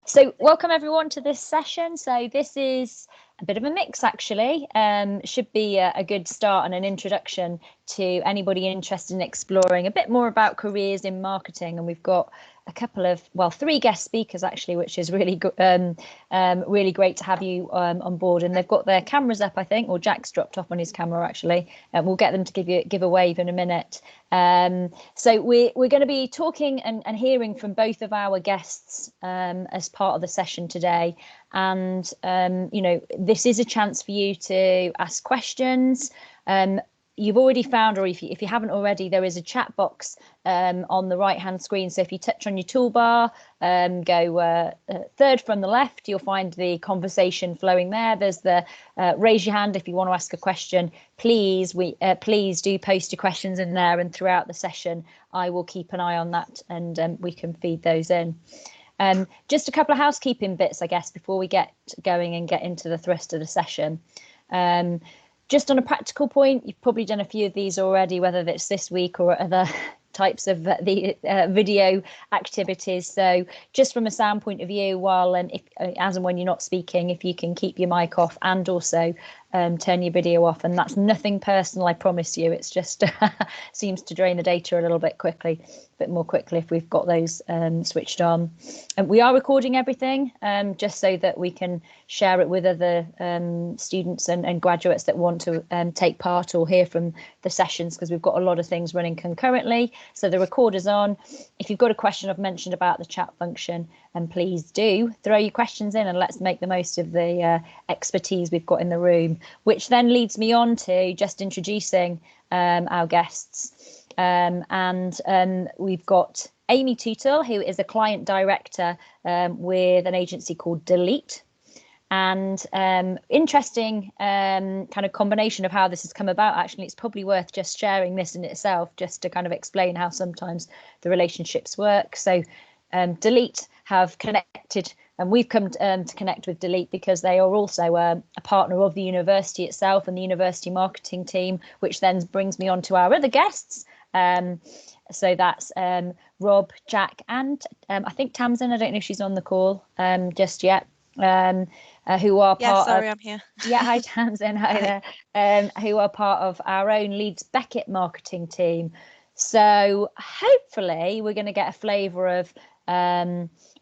So welcome everyone to this session. So this is a bit of a mix actually. Should be a good start and an introduction to anybody interested in exploring a bit more about careers in marketing. And we've got a couple of, well, 3 guest speakers actually, which is really good, really great to have you on board. And they've got their cameras up, I think, or Jack's dropped off on his camera actually. We'll get them to give a wave in a minute. So we're going to be talking and hearing from both of our guests as part of the session today. And, you know, this is a chance for you to ask questions. You've already found, or if you haven't already, there is a chat box on the right hand screen. So if you touch on your toolbar, go third from the left, you'll find the conversation flowing there. There's the raise your hand if you want to ask a question. Please do post your questions in there, and throughout the session I will keep an eye on that, and we can feed those in. Just a couple of housekeeping bits, I guess, before we get going and get into the thrust of the session. Just on a practical point, you've probably done a few of these already, whether it's this week or other types of the video activities. So just from a sound point of view, while if as and when you're not speaking, if you can keep your mic off and also turn your video off, and that's nothing personal, I promise you. It's just seems to drain the data a little bit more quickly if we've got those switched on. And we are recording everything just so that we can share it with other students and graduates that want to take part or hear from the sessions, because we've got a lot of things running concurrently. So the recorder's on. If you've got a question I've mentioned about the chat function, and please do throw your questions in, and let's make the most of the expertise we've got in the room, which then leads me on to just introducing our guests. We've got Amy Tootle, who is a client director with an agency called Delete. And interesting kind of combination of how this has come about. Actually, it's probably worth just sharing this in itself, just to kind of explain how sometimes the relationships work. So Delete have connected, and we've come to connect with Delete because they are also a partner of the university itself and the university marketing team, which then brings me on to our other guests. So that's Rob, Jack, and I think Tamsin. I don't know if she's on the call just yet. Who are part of, I'm here. Yeah, hi Tamsin, hi there. Who are part of our own Leeds Beckett marketing team. So hopefully we're going to get a flavour of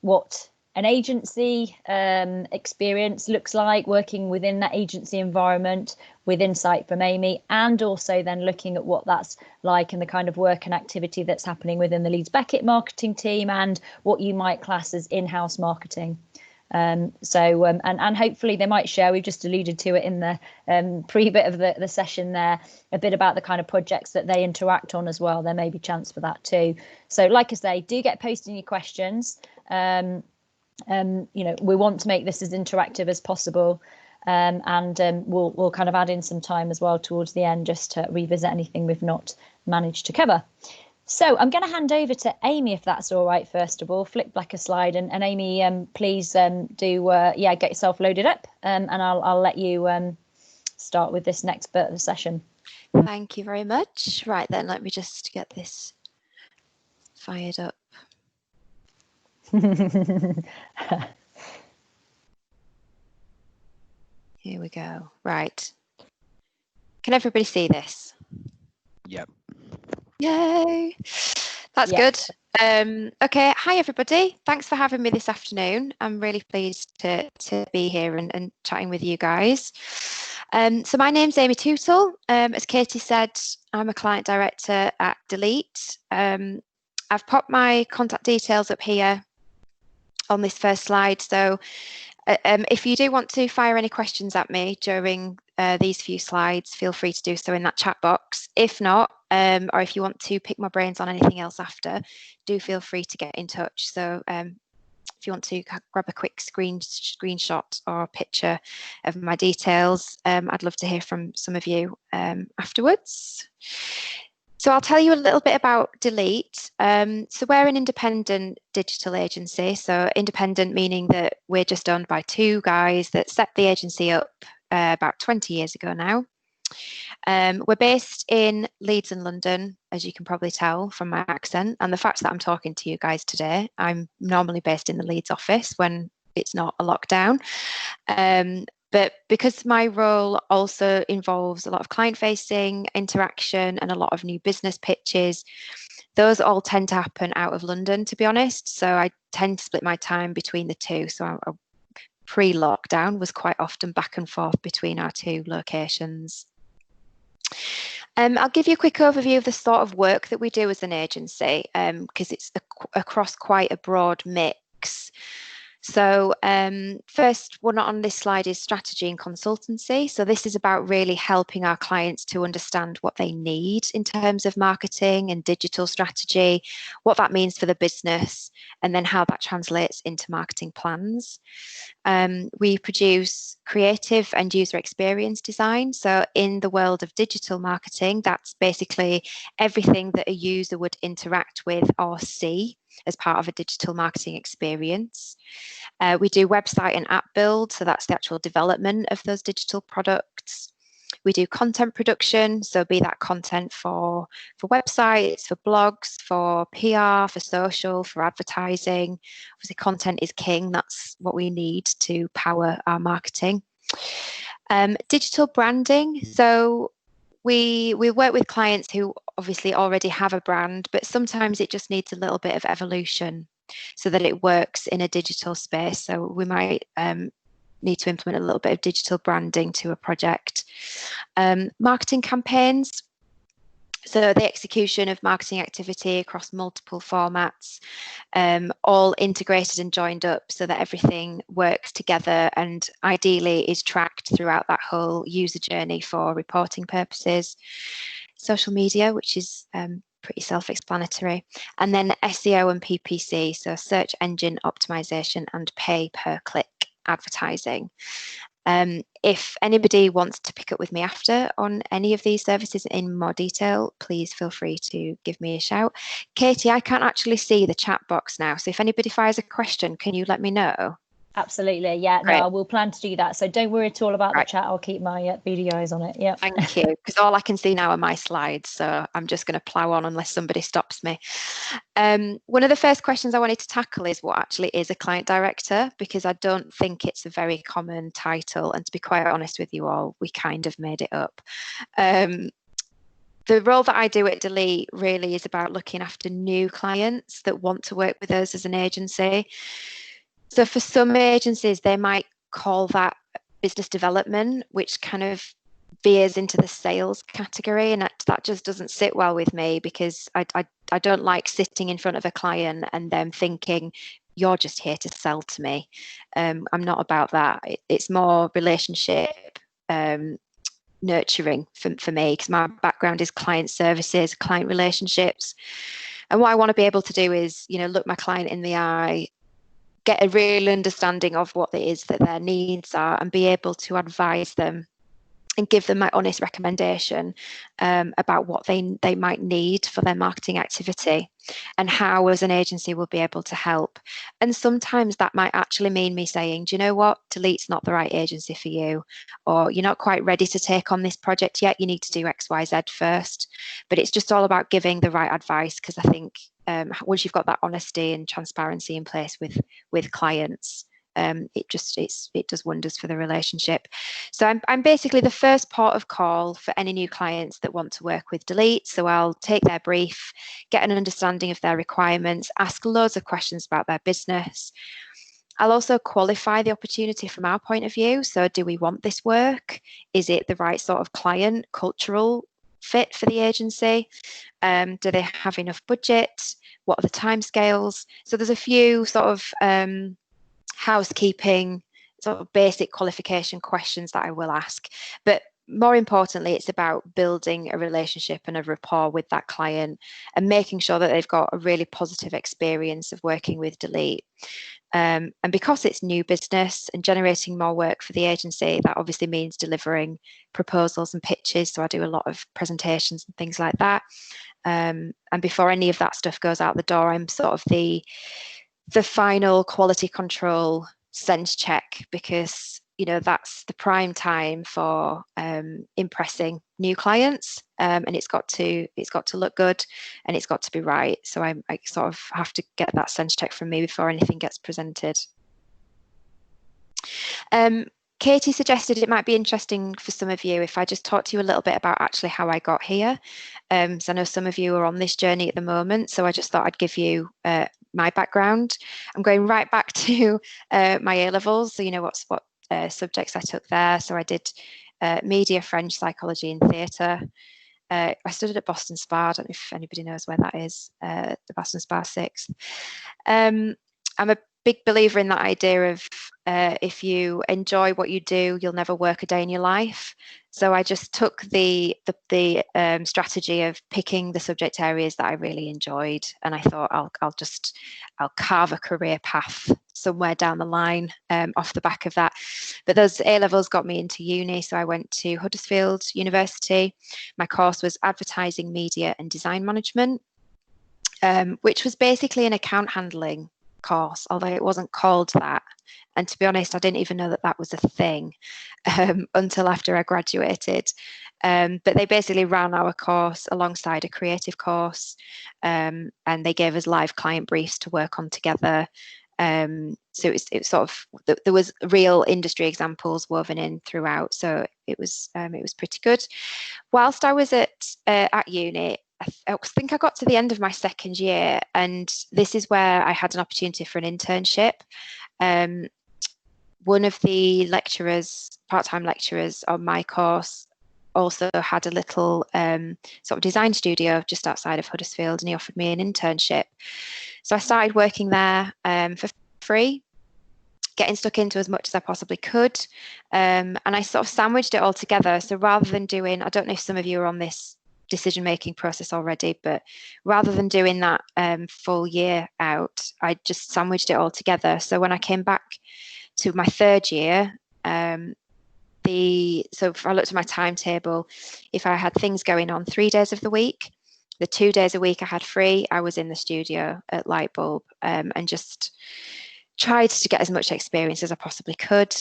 what an agency experience looks like, working within that agency environment, with insight from Amy, and also then looking at what that's like and the kind of work and activity that's happening within the Leeds Beckett marketing team, and what you might class as in-house marketing. And hopefully they might share, we've just alluded to it in the pre-bit of the session there, a bit about the kind of projects that they interact on as well. There may be chance for that too. So like I say, do get posting your questions. You know, we want to make this as interactive as possible. We'll kind of add in some time as well towards the end, just to revisit anything we've not managed to cover. So I'm going to hand over to Amy, if that's all right. First of all, flick back a slide, and Amy, please get yourself loaded up, and I'll let you start with this next bit of the session. Thank you very much. Right then, let me just get this fired up. Here we go. Right. Can everybody see this? Yep. Yay. That's good. Okay. Hi, everybody. Thanks for having me this afternoon. I'm really pleased to be here and chatting with you guys. So my name's Amy Tootle. As Katie said, I'm a client director at Delete. I've popped my contact details up here on this first slide. So if you do want to fire any questions at me during these few slides, feel free to do so in that chat box. If not, or if you want to pick my brains on anything else after, do feel free to get in touch. So if you want to grab a quick screenshot or picture of my details, I'd love to hear from some of you afterwards. So I'll tell you a little bit about Delete. So we're an independent digital agency. So independent meaning that we're just owned by 2 guys that set the agency up about 20 years ago now. We're based in Leeds and London, as you can probably tell from my accent, and the fact that I'm talking to you guys today. I'm normally based in the Leeds office when it's not a lockdown. But because my role also involves a lot of client-facing interaction and a lot of new business pitches, those all tend to happen out of London, to be honest. So I tend to split my time between the two. So pre-lockdown was quite often back and forth between our two locations. I'll give you a quick overview of the sort of work that we do as an agency, because it's across quite a broad mix. So first one on this slide is strategy and consultancy. So this is about really helping our clients to understand what they need in terms of marketing and digital strategy, what that means for the business, and then how that translates into marketing plans. We produce creative and user experience design. So in the world of digital marketing, that's basically everything that a user would interact with or see as part of a digital marketing experience. We do website and app build, so that's the actual development of those digital products. We do content production, so be that content for websites, for blogs, for PR, for social, for advertising. Obviously, content is king. That's what we need to power our marketing. Digital branding. So we work with clients who obviously already have a brand, but sometimes it just needs a little bit of evolution so that it works in a digital space. So we might need to implement a little bit of digital branding to a project. Marketing campaigns. So the execution of marketing activity across multiple formats, all integrated and joined up so that everything works together and ideally is tracked throughout that whole user journey for reporting purposes. Social media, which is pretty self-explanatory. And then SEO and PPC, so search engine optimization and pay per click advertising. If anybody wants to pick up with me after on any of these services in more detail, please feel free to give me a shout. Katie, I can't actually see the chat box now, so if anybody fires a question, can you let me know? Absolutely, yeah. Great. No, I will plan to do that. So don't worry at all about the chat. I'll keep my beady eyes on it. Yeah. Thank you, because all I can see now are my slides, so I'm just going to plow on unless somebody stops me. One of the first questions I wanted to tackle is what actually is a client director, because I don't think it's a very common title, and to be quite honest with you all, we kind of made it up. The role that I do at Delete really is about looking after new clients that want to work with us as an agency. So for some agencies, they might call that business development, which kind of veers into the sales category, and that just doesn't sit well with me, because I don't like sitting in front of a client and them thinking, you're just here to sell to me. I'm not about that. It's more relationship nurturing for me, because my background is client services, client relationships. And what I want to be able to do is, look my client in the eye, get a real understanding of what it is that their needs are, and be able to advise them and give them my honest recommendation about what they might need for their marketing activity, and how as an agency we'll be able to help. And sometimes that might actually mean me saying, do you know what, Delete's not the right agency for you, or you're not quite ready to take on this project yet, you need to do XYZ first. But it's just all about giving the right advice, because I think once you've got that honesty and transparency in place with clients, it does wonders for the relationship. So I'm basically the first port of call for any new clients that want to work with Delete. So I'll take their brief, get an understanding of their requirements, ask loads of questions about their business. I'll also qualify the opportunity from our point of view. So do we want this work? Is it the right sort of client, cultural fit for the agency? Do they have enough budget? What are the timescales? So there's a few sort of housekeeping, sort of basic qualification questions that I will ask. But more importantly, it's about building a relationship and a rapport with that client, and making sure that they've got a really positive experience of working with Delete. And because it's new business and generating more work for the agency, that obviously means delivering proposals and pitches. So I do a lot of presentations and things like that. And before any of that stuff goes out the door, I'm sort of the final quality control sense check, because you know, that's the prime time for impressing new clients, and it's got to look good, and it's got to be right. So I sort of have to get that sense check from me before anything gets presented. Katie suggested it might be interesting for some of you if I just talk to you a little bit about actually how I got here. So I know some of you are on this journey at the moment, so I just thought I'd give you my background. I'm going right back to my A-levels, so you know what subjects I took there. So I did media, French, psychology and theatre. I studied at Boston Spa. I don't know if anybody knows where that is, the Boston Spa 6th. I'm a big believer in that idea of if you enjoy what you do, you'll never work a day in your life. So I just took the strategy of picking the subject areas that I really enjoyed, and I thought I'll carve a career path somewhere down the line off the back of that. But those A-levels got me into uni, so I went to Huddersfield University. My course was advertising, media and design management, which was basically an account handling course, although it wasn't called that. And to be honest, I didn't even know that that was a thing until after I graduated. But they basically ran our course alongside a creative course, and they gave us live client briefs to work on together. So it was sort of, there was real industry examples woven in throughout. So it was pretty good. Whilst I was at uni, I think I got to the end of my second year, and this is where I had an opportunity for an internship. One of the lecturers, part-time lecturers on my course, also had a little sort of design studio just outside of Huddersfield, and he offered me an internship. So I started working there for free, getting stuck into as much as I possibly could. And I sort of sandwiched it all together. So rather than doing, I don't know if some of you are on this decision-making process already, but rather than doing that full year out, I just sandwiched it all together. So when I came back to my third year, so if I looked at my timetable, if I had things going on 3 days of the week, the 2 days a week I had free, I was in the studio at Lightbulb, and just tried to get as much experience as I possibly could.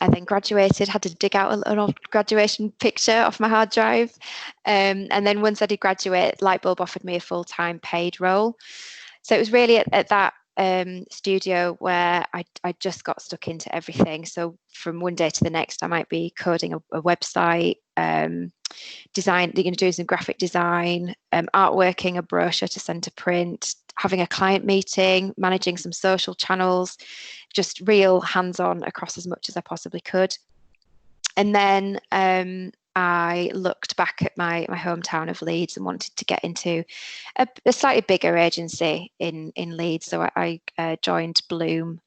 I then graduated, had to dig out an old graduation picture off my hard drive. And then once I did graduate, Lightbulb offered me a full-time paid role. So it was really at that studio where I just got stuck into everything. So from one day to the next, I might be coding a website, design, doing some graphic design, artworking a brochure to send to print, having a client meeting, managing some social channels, just real hands-on across as much as I possibly could. And then I looked back at my hometown of Leeds and wanted to get into a slightly bigger agency in Leeds. So I joined Bloom.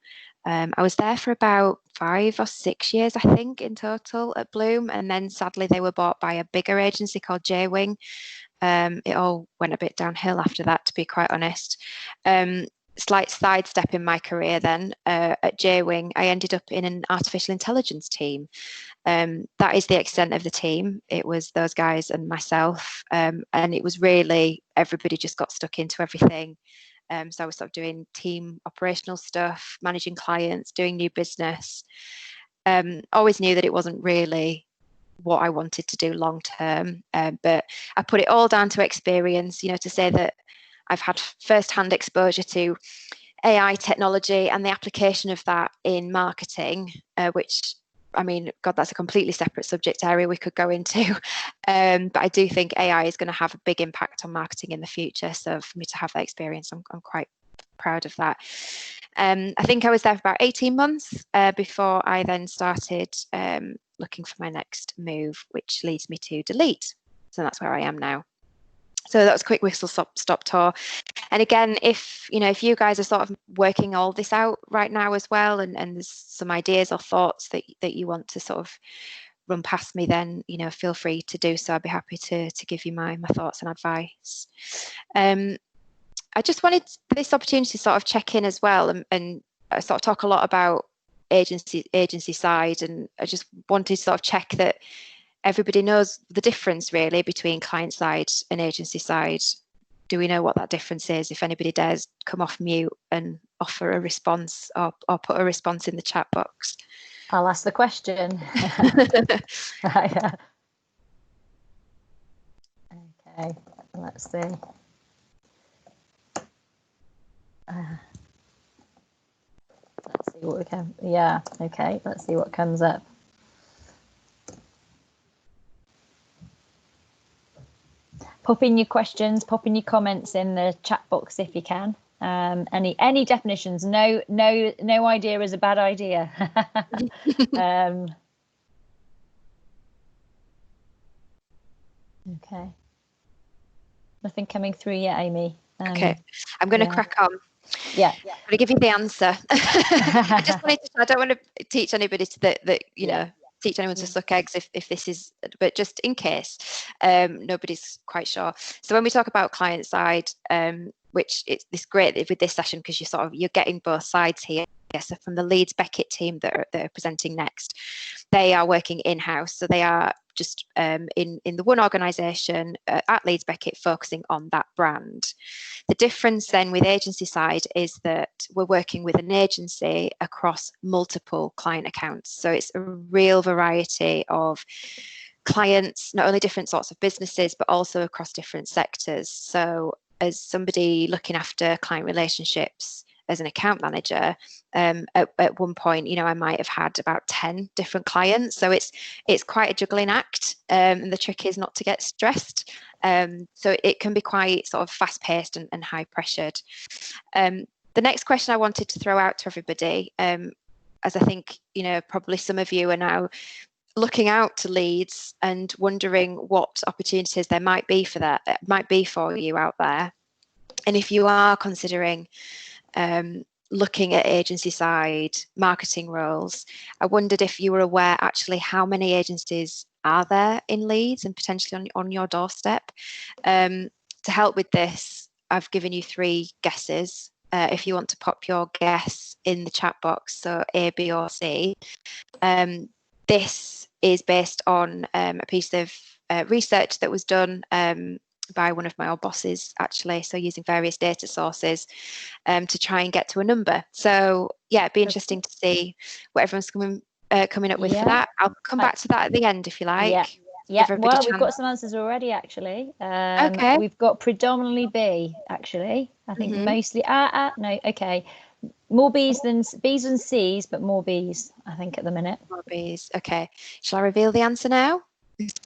I was there for about 5 or 6 years, I think, in total at Bloom. And then sadly, they were bought by a bigger agency called J-Wing. It all went a bit downhill after that, to be quite honest. Slight sidestep in my career then. At J-Wing, I ended up in an artificial intelligence team. That is the extent of the team. It was those guys and myself, and it was really, everybody just got stuck into everything. So I was sort of doing team operational stuff, managing clients, doing new business. Always knew that it wasn't really what I wanted to do long term, but I put it all down to experience, you know, to say that I've had first-hand exposure to AI technology and the application of that in marketing, which, I mean, God, that's a completely separate subject area we could go into. But I do think AI is going to have a big impact on marketing in the future. So for me to have that experience, I'm quite proud of that. I think I was there for about 18 months before I then started looking for my next move, which leads me to Delete. So that's where I am now. So that was a quick whistle stop tour. And again, if you guys are sort of working all this out right now as well, and there's some ideas or thoughts that you want to sort of run past me, then feel free to do so. I'd be happy to give you my thoughts and advice. I just wanted this opportunity to sort of check in as well, and sort of talk a lot about agency side, and I just wanted to sort of check that everybody knows the difference really between client side and agency side. Do we know what that difference is? If anybody dares come off mute and offer a response or put a response in the chat box. I'll ask the question. Okay, let's see. Let's see what we can. Yeah, okay, let's see what comes up. Pop in your questions, pop in your comments in the chat box if you can. Any definitions? No idea is a bad idea. Okay. Nothing coming through yet, Amy. Okay, I'm going to crack on. Yeah. I'm going to give you the answer. I don't want to teach anybody teach anyone to suck eggs if this is, but just in case nobody's quite sure. So when we talk about client side, which it's great with this session because you're getting both sides here. So from the Leeds Beckett team that are presenting next, they are working in-house. So they are just in the one organisation at Leeds Beckett focusing on that brand. The difference then with agency side is that we're working with an agency across multiple client accounts. So it's a real variety of clients, not only different sorts of businesses, but also across different sectors. So as somebody looking after client relationships as an account manager, at one point, I might have had about 10 different clients. So it's quite a juggling act, and the trick is not to get stressed. So it can be quite sort of fast-paced and high-pressured. The next question I wanted to throw out to everybody, as I think, probably some of you are now looking out to Leeds and wondering what opportunities there might be for you out there. And if you are considering looking at agency side marketing roles, I wondered if you were aware actually how many agencies are there in Leeds and potentially on your doorstep. To help with this, I've given you 3 guesses. If you want to pop your guess in the chat box, so A, B or C. This is based on a piece of research that was done by one of my old bosses, actually, so using various data sources to try and get to a number. So yeah, it'd be interesting to see what everyone's coming up with for that. I'll come back to that at the end if you like. Yeah. Well, we've got some answers already, actually. Okay. We've got predominantly B, actually. I think mostly no, okay. More B's and C's, but more B's, I think, at the minute. More B's. Okay. Shall I reveal the answer now?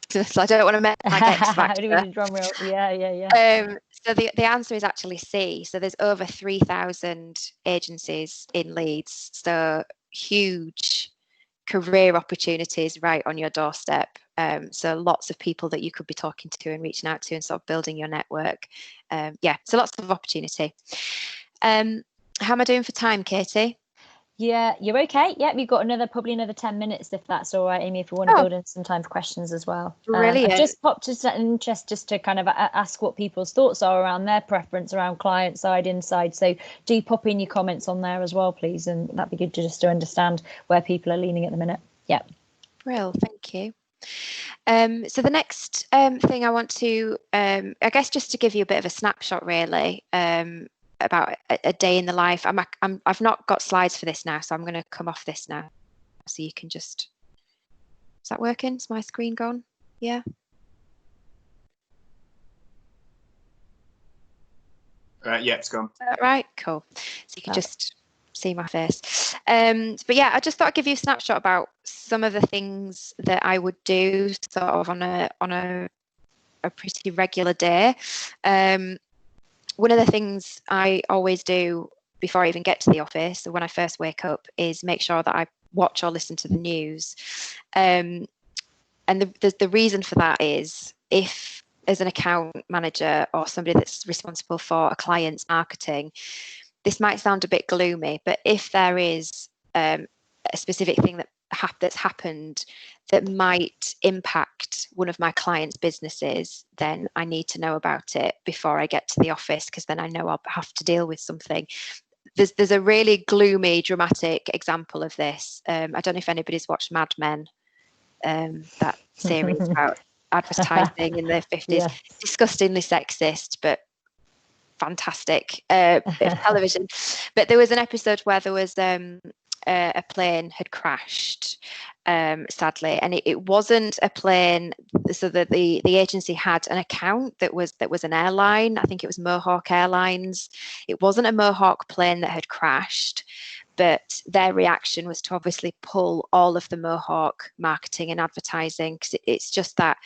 So I don't want to make my X factor. Drum roll. Yeah. So the answer is actually C. So there's over 3,000 agencies in Leeds. So huge career opportunities right on your doorstep. So lots of people that you could be talking to and reaching out to and sort of building your network. So lots of opportunity. How am I doing for time, Katie? Yeah, you're okay. Yeah, we've got probably another 10 minutes if that's all right, Amy, if we want to build in some time for questions as well. Brilliant. I've just popped just an interest just to kind of ask what people's thoughts are around their preference around client side, inside. So do pop in your comments on there as well, please. And that'd be good just to understand where people are leaning at the minute. Yeah. Brill, thank you. So the next thing I want to, I guess just to give you a bit of a snapshot really, about a day in the life. I've not got slides for this now, so I'm going to come off this now, so you can just. Is that working? Is my screen gone? Yeah. Yeah, it's gone. Right, cool. So you can just see my face. But yeah, I just thought I'd give you a snapshot about some of the things that I would do sort of on a pretty regular day. One of the things I always do before I even get to the office, so when I first wake up, is make sure that I watch or listen to the news. And the reason for that is, if as an account manager or somebody that's responsible for a client's marketing, this might sound a bit gloomy, but if there is a specific thing that's happened that might impact one of my clients' businesses, then I need to know about it before I get to the office, because then I know I'll have to deal with something. There's a really gloomy, dramatic example of this. I don't know if anybody's watched Mad Men, that series about advertising in the 50s. Yeah. Disgustingly sexist, but fantastic bit of television. But there was an episode where there was a plane had crashed, sadly, and it wasn't a plane. So that the agency had an account that was an airline. I think it was Mohawk Airlines. It wasn't a Mohawk plane that had crashed, but their reaction was to obviously pull all of the Mohawk marketing and advertising, because it's just that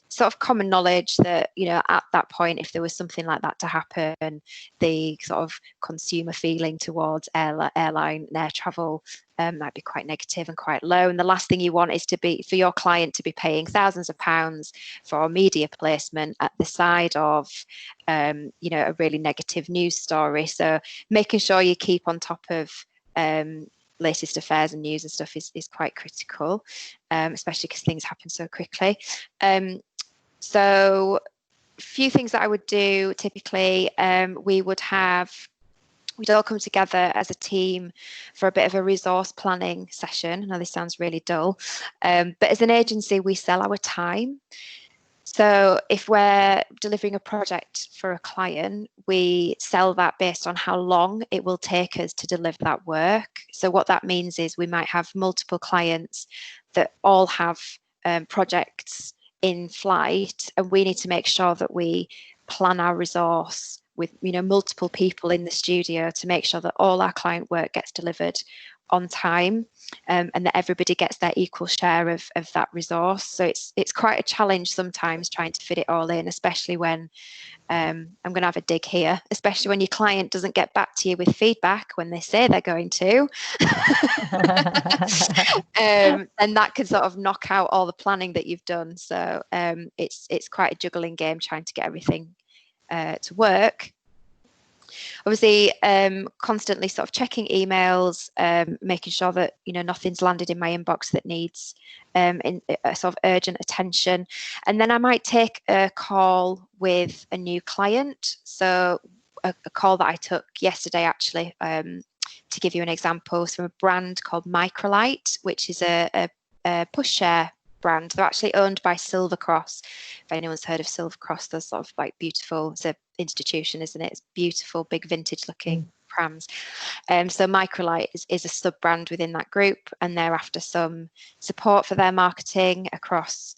sort of common knowledge that, you know, at that point, if there was something like that to happen, the sort of consumer feeling towards airline and air travel might be quite negative and quite low. And the last thing you want is for your client to be paying thousands of pounds for media placement at the side of, you know, a really negative news story. So making sure you keep on top of latest affairs and news and stuff is quite critical, especially because things happen so quickly. So a few things that I would do typically, we'd all come together as a team for a bit of a resource planning session. I know this sounds really dull, but as an agency, we sell our time. So if we're delivering a project for a client, we sell that based on how long it will take us to deliver that work. So what that means is we might have multiple clients that all have projects in flight, and we need to make sure that we plan our resource with, you know, multiple people in the studio to make sure that all our client work gets delivered on time, and that everybody gets their equal share of that resource. So it's quite a challenge sometimes trying to fit it all in, especially when I'm going to have a dig here, especially when your client doesn't get back to you with feedback when they say they're going to. And that can sort of knock out all the planning that you've done. So it's quite a juggling game trying to get everything to work. Obviously, constantly sort of checking emails, making sure that, you know, nothing's landed in my inbox that needs sort of urgent attention. And then I might take a call with a new client. So a call that I took yesterday, actually, to give you an example, is from a brand called Microlite, which is a push share brand. They're actually owned by Silver Cross. If anyone's heard of Silver Cross, they're sort of like beautiful. It's an institution, isn't it? It's beautiful, big vintage looking prams. So Microlite is a sub brand within that group, and they're after some support for their marketing across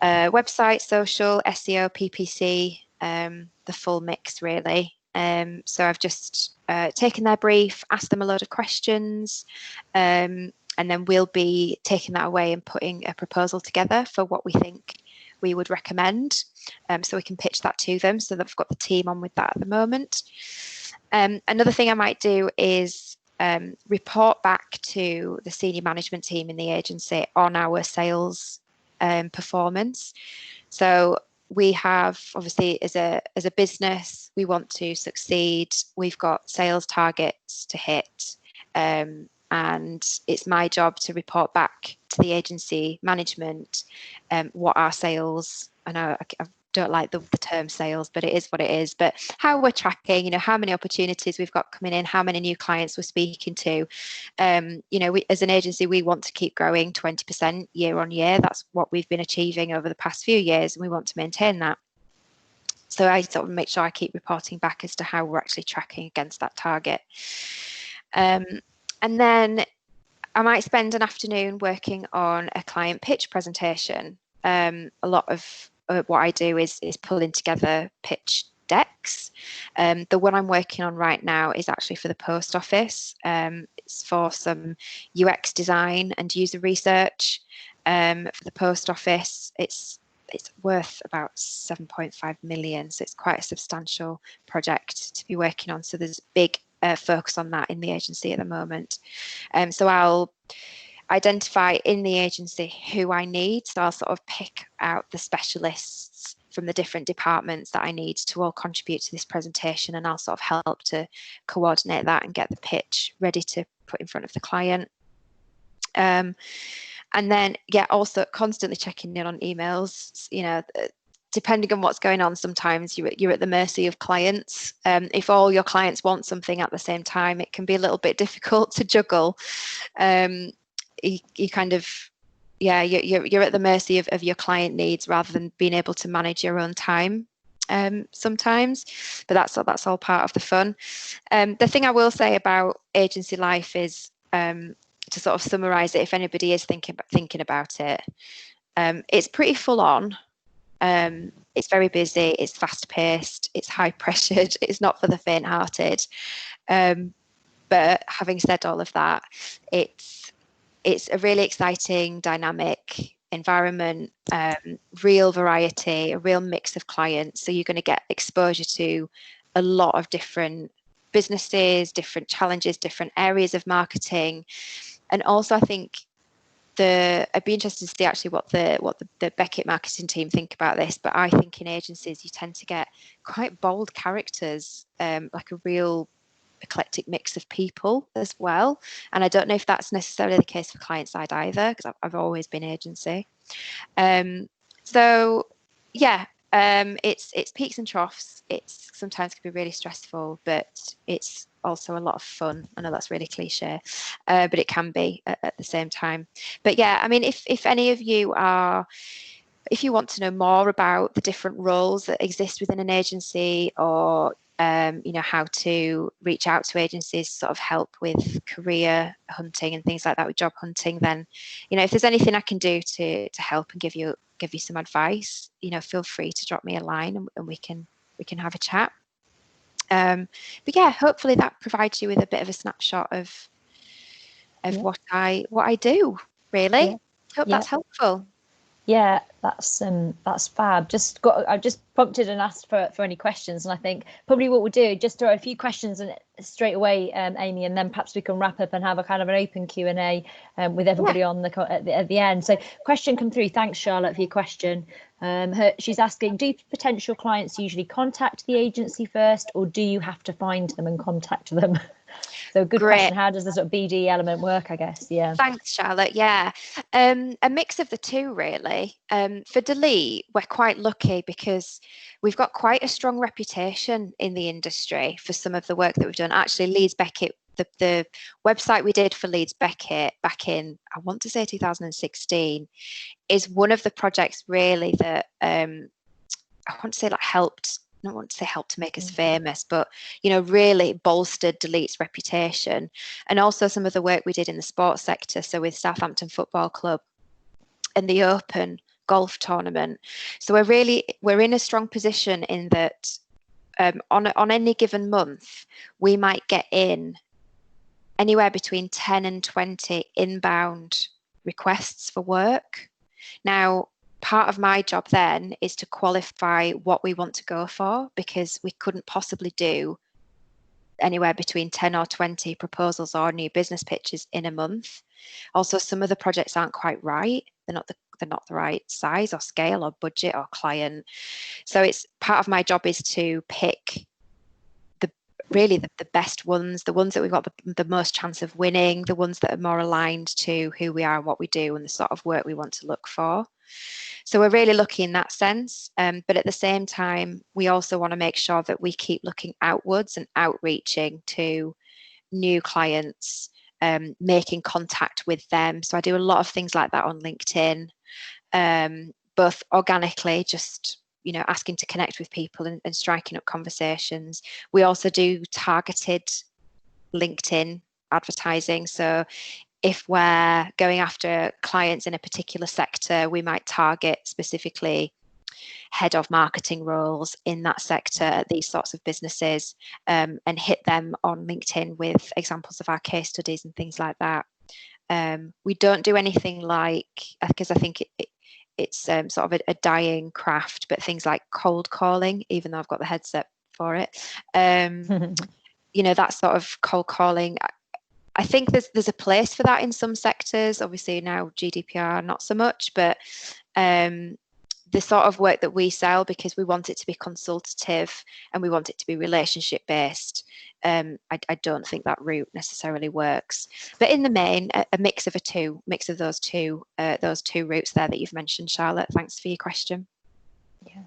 website, social, SEO, PPC, the full mix really. So I've just taken their brief, asked them a load of questions, and then we'll be taking that away and putting a proposal together for what we think we would recommend, so we can pitch that to them. So they've got the team on with that at the moment. Another thing I might do is report back to the senior management team in the agency on our sales performance. So we have, obviously, as a business, we want to succeed. We've got sales targets to hit. And it's my job to report back to the agency management what our sales, I know I don't like the term sales, but it is what it is, but how we're tracking, you know, how many opportunities we've got coming in, how many new clients we're speaking to. You know, we, as an agency, we want to keep growing 20% year on year. That's what we've been achieving over the past few years, and we want to maintain that. So I sort of make sure I keep reporting back as to how we're actually tracking against that target. And then I might spend an afternoon working on a client pitch presentation. A lot of what I do is pulling together pitch decks. The one I'm working on right now is actually for the post office. It's for some UX design and user research for the post office. It's worth about 7.5 million, so it's quite a substantial project to be working on. So there's a big focus on that in the agency at the moment. So I'll identify in the agency who I need. So I'll sort of pick out the specialists from the different departments that I need to all contribute to this presentation, and I'll sort of help to coordinate that and get the pitch ready to put in front of the client. And then, yeah, also constantly checking in on emails. You know, depending on what's going on, sometimes you're at the mercy of clients. If all your clients want something at the same time, it can be a little bit difficult to juggle. You kind of, yeah, you're at the mercy of your client needs rather than being able to manage your own time sometimes. But that's all part of the fun. The thing I will say about agency life is to sort of summarize it, if anybody is thinking about it, it's pretty full on. It's very busy, it's fast paced, it's high pressured, it's not for the faint hearted. But having said all of that, it's a really exciting, dynamic environment, real variety, a real mix of clients. So you're going to get exposure to a lot of different businesses, different challenges, different areas of marketing. And also I think I'd be interested to see actually what the Beckett marketing team think about this, but I think in agencies you tend to get quite bold characters, like a real eclectic mix of people as well. And I don't know if that's necessarily the case for client side either, because I've always been agency. So yeah, it's peaks and troughs. It's sometimes can be really stressful, but it's also a lot of fun. I know that's really cliche, but it can be at the same time. But yeah, I mean, if any of you if you want to know more about the different roles that exist within an agency, or how to reach out to agencies, sort of help with career hunting and things like that, with job hunting, then if there's anything I can do to help and give you some advice, feel free to drop me a line and we can have a chat. But yeah, hopefully that provides you with a bit of a snapshot of what I do, really. Hope that's helpful. Yeah, that's fab. I've just prompted and asked for any questions, and I think probably what we'll do, just throw a few questions in straight away, Amy, and then perhaps we can wrap up and have a kind of an open Q&A with everybody on at the end. So question come through. Thanks, Charlotte, for your question. She's asking, do potential clients usually contact the agency first, or do you have to find them and contact them? So good question. How does the sort of BD element work, I guess? Yeah. Thanks, Charlotte. Yeah. A mix of the two, really. For Delete, we're quite lucky because we've got quite a strong reputation in the industry for some of the work that we've done. Actually, Leeds Beckett, the website we did for Leeds Beckett back in, I want to say 2016, is one of the projects really that I want to say helped. I don't want to say help to make us famous, but really bolstered Delete's reputation, and also some of the work we did in the sports sector. So with Southampton Football Club and the Open golf tournament. So we're in a strong position in that on any given month we might get in anywhere between 10 and 20 inbound requests for work. Now, part of my job then is to qualify what we want to go for, because we couldn't possibly do anywhere between 10 or 20 proposals or new business pitches in a month. Also, some of the projects aren't quite right. They're not the right size or scale or budget or client. So it's part of my job is to pick the best ones, the ones that we've got the most chance of winning, the ones that are more aligned to who we are and what we do and the sort of work we want to look for. So we're really lucky in that sense. But at the same time, we also want to make sure that we keep looking outwards and outreaching to new clients, making contact with them. So I do a lot of things like that on LinkedIn, both organically, just asking to connect with people and striking up conversations. We also do targeted LinkedIn advertising. So if we're going after clients in a particular sector, we might target specifically head of marketing roles in that sector at these sorts of businesses, and hit them on LinkedIn with examples of our case studies and things like that. We don't do anything because I think it's sort of a dying craft, but things like cold calling, even though I've got the headset for it, that sort of cold calling. I think there's a place for that in some sectors. Obviously now GDPR, not so much, but the sort of work that we sell, because we want it to be consultative and we want it to be relationship based, I don't think that route necessarily works. But in the main, a mix of those two routes there that you've mentioned, Charlotte. Thanks for your question. Yeah,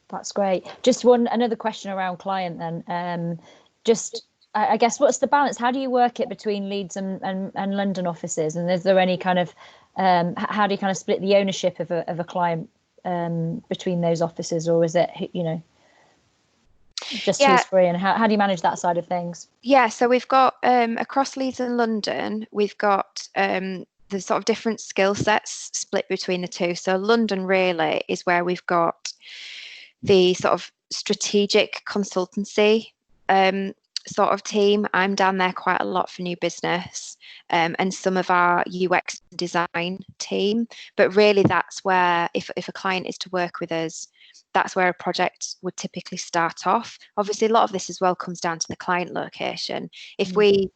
that's great. Just another question around client then. I guess, what's the balance? How do you work it between Leeds and London offices? And is there any kind of how do you kind of split the ownership of a client between those offices, or is it just who's free, and how do you manage that side of things? Yeah, so we've got across Leeds and London, we've got the sort of different skill sets split between the two. So London really is where we've got the sort of strategic consultancy sort of team. I'm down there quite a lot for new business, and some of our UX design team. But really that's where, if a client is to work with us, that's where a project would typically start off. Obviously, a lot of this as well comes down to the client location. If we,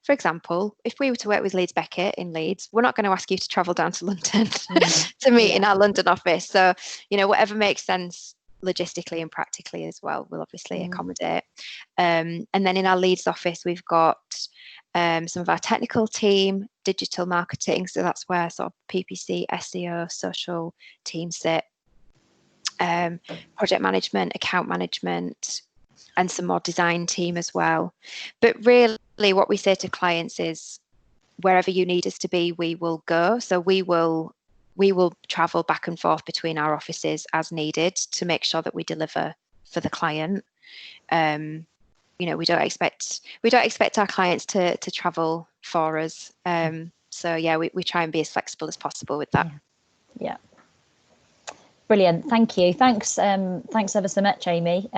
for example, if we were to work with Leeds Beckett in Leeds, we're not going to ask you to travel down to London to meet in our London office. So, whatever makes sense logistically and practically as well, we'll obviously accommodate. And then in our Leeds office, we've got some of our technical team, digital marketing. So that's where sort of PPC, SEO, social teams sit. Project management, account management, and some more design team as well. But really what we say to clients is, wherever you need us to be, we will go. So we will travel back and forth between our offices as needed to make sure that we deliver for the client. We don't expect our clients to travel for us. So yeah, we try and be as flexible as possible with that. Yeah. Brilliant. Thank you. Thanks ever so much, Amy.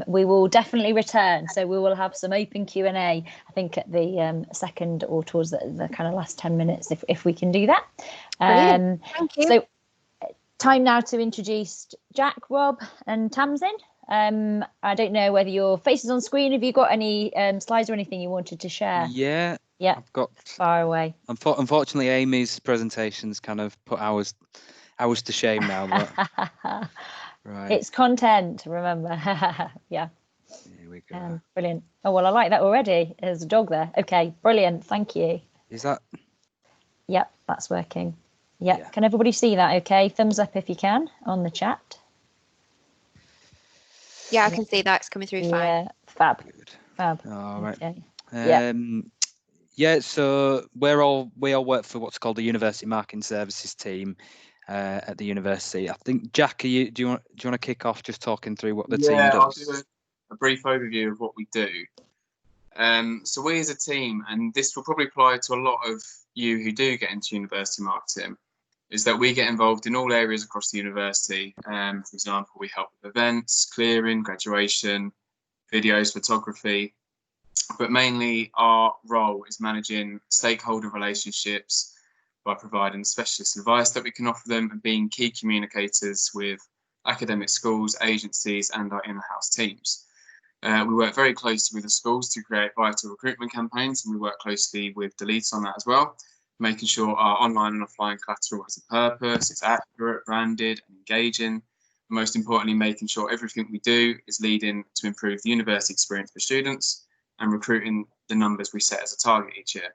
We will definitely return. So we will have some open Q&A, I think, at the second or towards the kind of last 10 minutes, if we can do that. Thank you. So time now to introduce Jack, Rob and Tamsin. I don't know whether your face is on screen. Have you got any slides or anything you wanted to share? Yeah. I've got far away. Unfortunately, Amy's presentation's kind of put ours to shame now, but right. It's content, remember. Yeah. Here we go. Brilliant. Oh, well, I like that already. There's a dog there. Okay, brilliant. Thank you. Is that? Yep, that's working. Yep. Yeah. Can everybody see that okay? Thumbs up if you can on the chat. Yeah, I can see that. It's coming through fine. Yeah, fab. Good. Fab. All right. Okay. Yeah, so we all work for what's called the University Marketing Services team at the university. I think, Jack, do you want to kick off just talking through what the team does? I'll do a brief overview of what we do. So we as a team, and this will probably apply to a lot of you who do get into university marketing, is that we get involved in all areas across the university. For example, we help with events, clearing, graduation, videos, photography, but mainly our role is managing stakeholder relationships by providing specialist advice that we can offer them and being key communicators with academic schools, agencies, and our in-house teams. We work very closely with the schools to create vital recruitment campaigns, and we work closely with the Leeds on that as well, making sure our online and offline collateral has a purpose, it's accurate, branded, and engaging. And most importantly, making sure everything we do is leading to improve the university experience for students and recruiting the numbers we set as a target each year.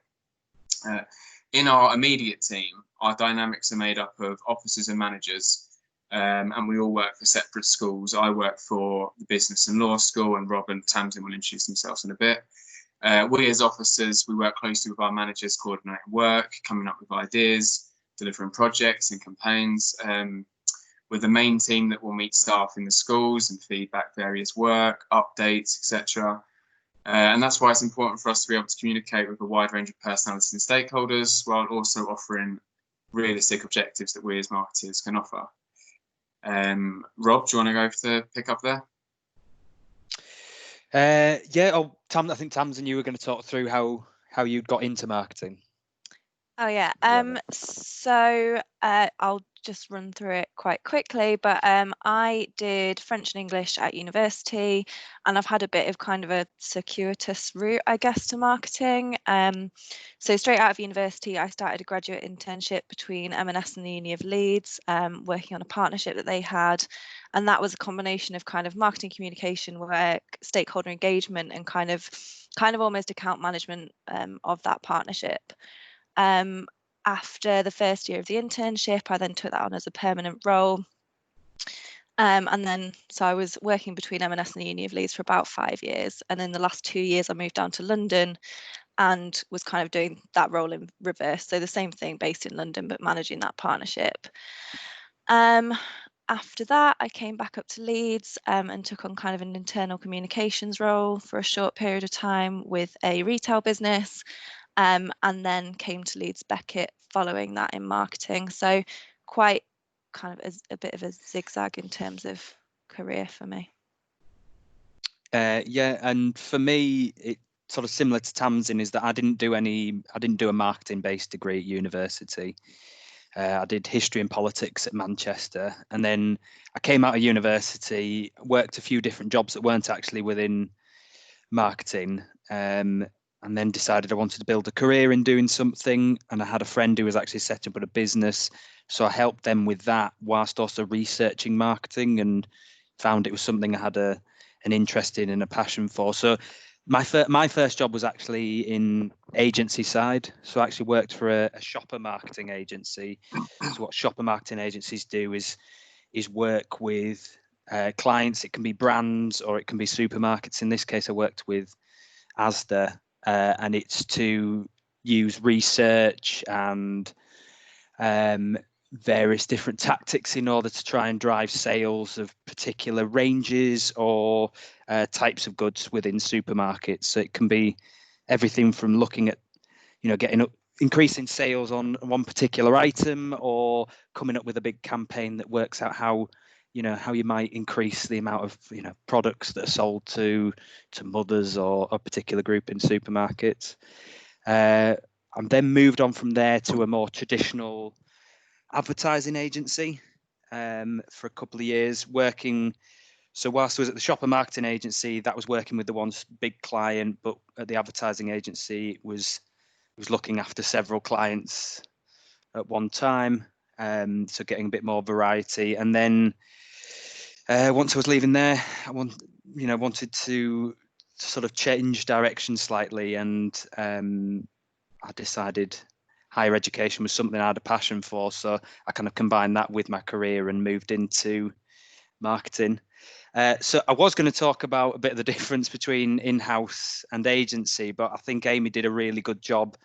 In our immediate team, our dynamics are made up of officers and managers, and we all work for separate schools. I work for the Business and Law School, and Rob and Tamsin will introduce themselves in a bit. We as officers, we work closely with our managers, coordinating work, coming up with ideas, delivering projects and campaigns. We're the main team that will meet staff in the schools and feedback various work, updates, etc. And that's why it's important for us to be able to communicate with a wide range of personalities and stakeholders, while also offering realistic objectives that we as marketers can offer. Rob, do you want to go to pick up there? Tam, I think Tamsin, you were going to talk through how you got into marketing. Oh yeah. So I'll just run through it quite quickly, but I did French and English at university, and I've had a bit of kind of a circuitous route, I guess, to marketing. So straight out of university, I started a graduate internship between M&S and the Uni of Leeds, working on a partnership that they had, and that was a combination of kind of marketing communication work, stakeholder engagement, and kind of almost account management of that partnership. After the first year of the internship, I then took that on as a permanent role. And then, so I was working between M&S and the Uni of Leeds for about 5 years. And in the last 2 years, I moved down to London and was kind of doing that role in reverse. So the same thing, based in London, but managing that partnership. After that, I came back up to Leeds and took on kind of an internal communications role for a short period of time with a retail business, and then came to Leeds Beckett following that in marketing. So quite kind of a bit of a zigzag in terms of career for me. Yeah, and for me, it sort of similar to Tamsin is that I didn't do a marketing-based degree at university. I did history and politics at Manchester, and then I came out of university, worked a few different jobs that weren't actually within marketing, and then decided I wanted to build a career in doing something. And I had a friend who was actually setting up a business, so I helped them with that whilst also researching marketing, and found it was something I had an interest in and a passion for. So my first job was actually in agency side. So I actually worked for a shopper marketing agency. So what shopper marketing agencies do is work with clients. It can be brands or it can be supermarkets. In this case, I worked with Asda, and it's to use research and various different tactics in order to try and drive sales of particular ranges or types of goods within supermarkets. So it can be everything from looking at, increasing sales on one particular item, or coming up with a big campaign that works out how you might increase the amount of products that are sold to mothers or a particular group in supermarkets. And then moved on from there to a more traditional advertising agency for a couple of years, working. So whilst I was at the shopper marketing agency, that was working with the one big client, but at the advertising agency, it was looking after several clients at one time, so getting a bit more variety. And then once I was leaving there, I wanted to sort of change direction slightly, and I decided higher education was something I had a passion for, so I kind of combined that with my career and moved into marketing. So I was going to talk about a bit of the difference between in-house and agency, but I think Amy did a really good job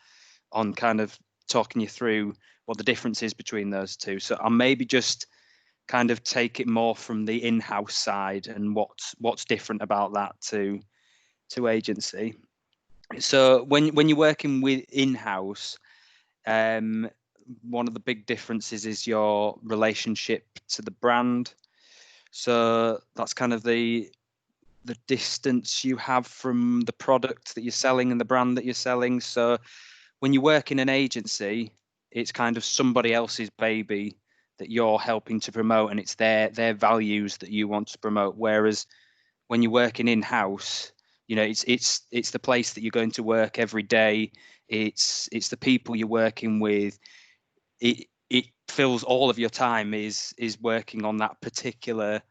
on kind of talking you through what the difference is between those two. So I'll maybe just kind of take it more from the in-house side and what's different about that to agency. So when you're working with in-house, one of the big differences is your relationship to the brand. So that's kind of the distance you have from the product that you're selling and the brand that you're selling. So when you work in an agency, it's kind of somebody else's baby that you're helping to promote, and it's their values that you want to promote. Whereas when you're working in-house, it's the place that you're going to work every day. It's the people you're working with. It fills all of your time is working on that particular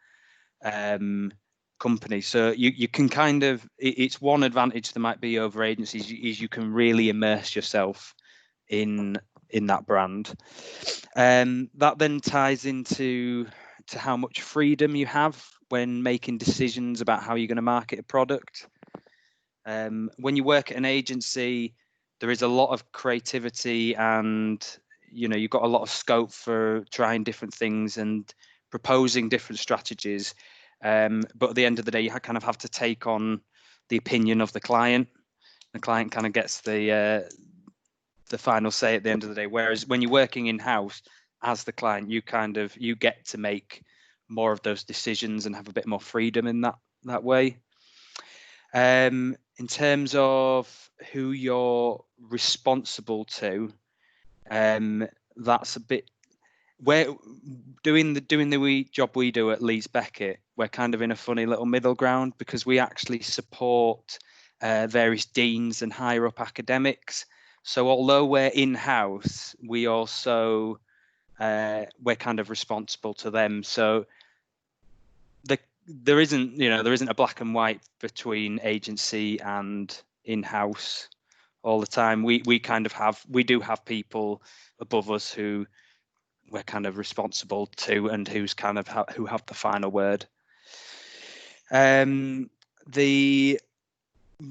company. So you can kind of, it's one advantage that might be over agencies is you can really immerse yourself in that brand. That then ties into how much freedom you have when making decisions about how you're going to market a product. When you work at an agency, there is a lot of creativity, and you've got a lot of scope for trying different things and proposing different strategies. But at the end of the day, you kind of have to take on the opinion of the client. The client kind of gets the final say at the end of the day. Whereas when you're working in-house as the client, you get to make more of those decisions and have a bit more freedom in that way. In terms of who you're responsible to, that's a bit where doing the job we do at Leeds Beckett, we're kind of in a funny little middle ground, because we actually support various deans and higher up academics. So although we're in-house, we also we're kind of responsible to them. So there isn't a black and white between agency and in-house all the time. We do have people above us who we're kind of responsible to, and who have the final word. The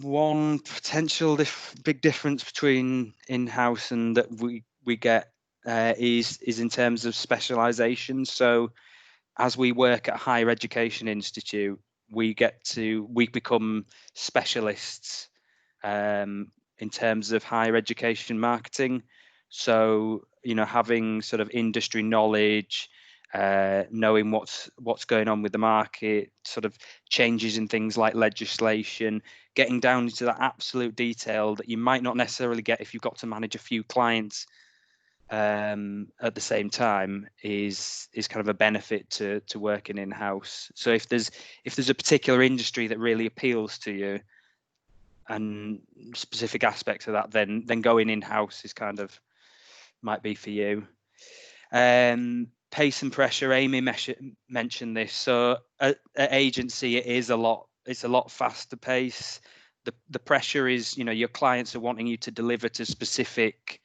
one potential big difference between in-house and that we get is in terms of specialization. So as we work at a higher education institute, we become specialists in terms of higher education marketing. So, having sort of industry knowledge, knowing what's going on with the market, sort of changes in things like legislation, getting down into that absolute detail that you might not necessarily get if you've got to manage a few clients at the same time is kind of a benefit to working in-house. So if there's a particular industry that really appeals to you and specific aspects of that, then going in-house is kind of might be for you. Pace and pressure, Amy mentioned this. So at agency, it's a lot faster pace. The pressure is, your clients are wanting you to deliver to specific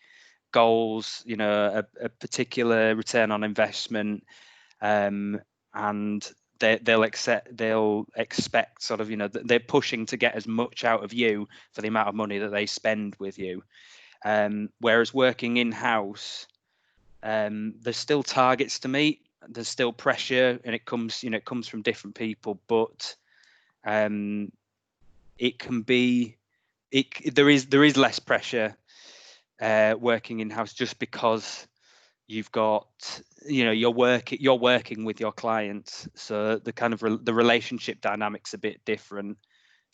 goals, a particular return on investment, and they'll expect sort of, they're pushing to get as much out of you for the amount of money that they spend with you. Whereas working in-house, there's still targets to meet, there's still pressure, and it comes from different people, but it can be, there is less pressure working in-house, just because you've got, you're working with your clients, so the kind of the relationship dynamics a bit different.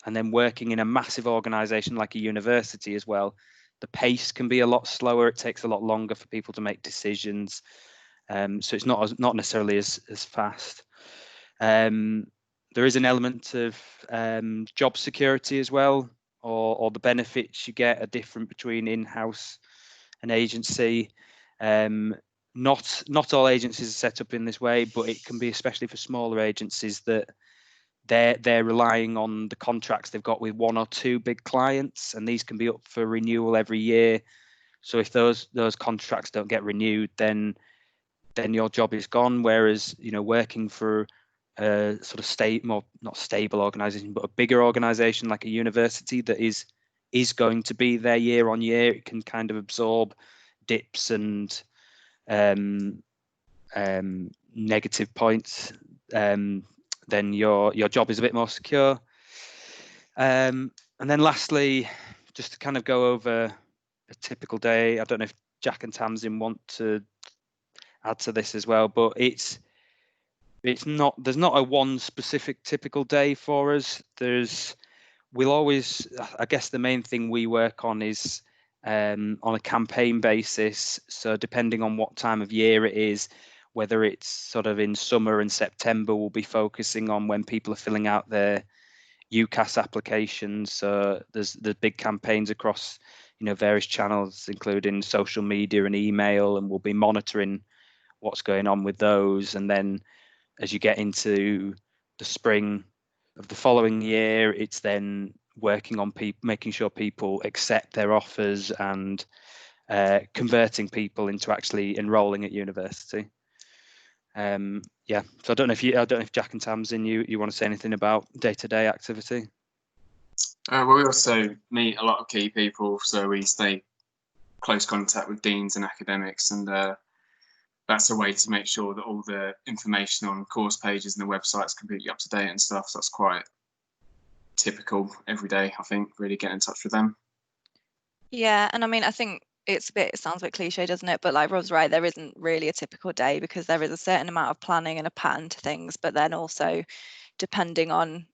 And then working in a massive organization like a university as well, the pace can be a lot slower. It takes a lot longer for people to make decisions, so it's not necessarily as fast. There is an element of job security as well, or the benefits you get are different between in-house and agency. Not all agencies are set up in this way, but it can be, especially for smaller agencies, that they're relying on the contracts they've got with one or two big clients, and these can be up for renewal every year. So if those contracts don't get renewed, then your job is gone. Whereas, working for a sort of not stable organization, but a bigger organization like a university that is going to be there year on year, it can kind of absorb dips and negative points. Then your job is a bit more secure. And then lastly, just to kind of go over a typical day, I don't know if Jack and Tamsin want to add to this as well, but there's not a one specific typical day for us. We'll always, I guess the main thing we work on is on a campaign basis. So depending on what time of year it is, whether it's sort of in summer and September, we'll be focusing on when people are filling out their UCAS applications. So there's big campaigns across, various channels, including social media and email, and we'll be monitoring what's going on with those. And then as you get into the spring of the following year, it's then working on making sure people accept their offers and converting people into actually enrolling at university. So I don't know if Jack and Tamsin, you want to say anything about day-to-day activity? Well, we also meet a lot of key people, so we stay close contact with deans and academics, and that's a way to make sure that all the information on course pages and the website's completely up to date and stuff. So that's quite typical every day, I think, really get in touch with them. Yeah, and I mean, I think it sounds a bit cliche, doesn't it? But like Rob's right, there isn't really a typical day, because there is a certain amount of planning and a pattern to things, but then also depending on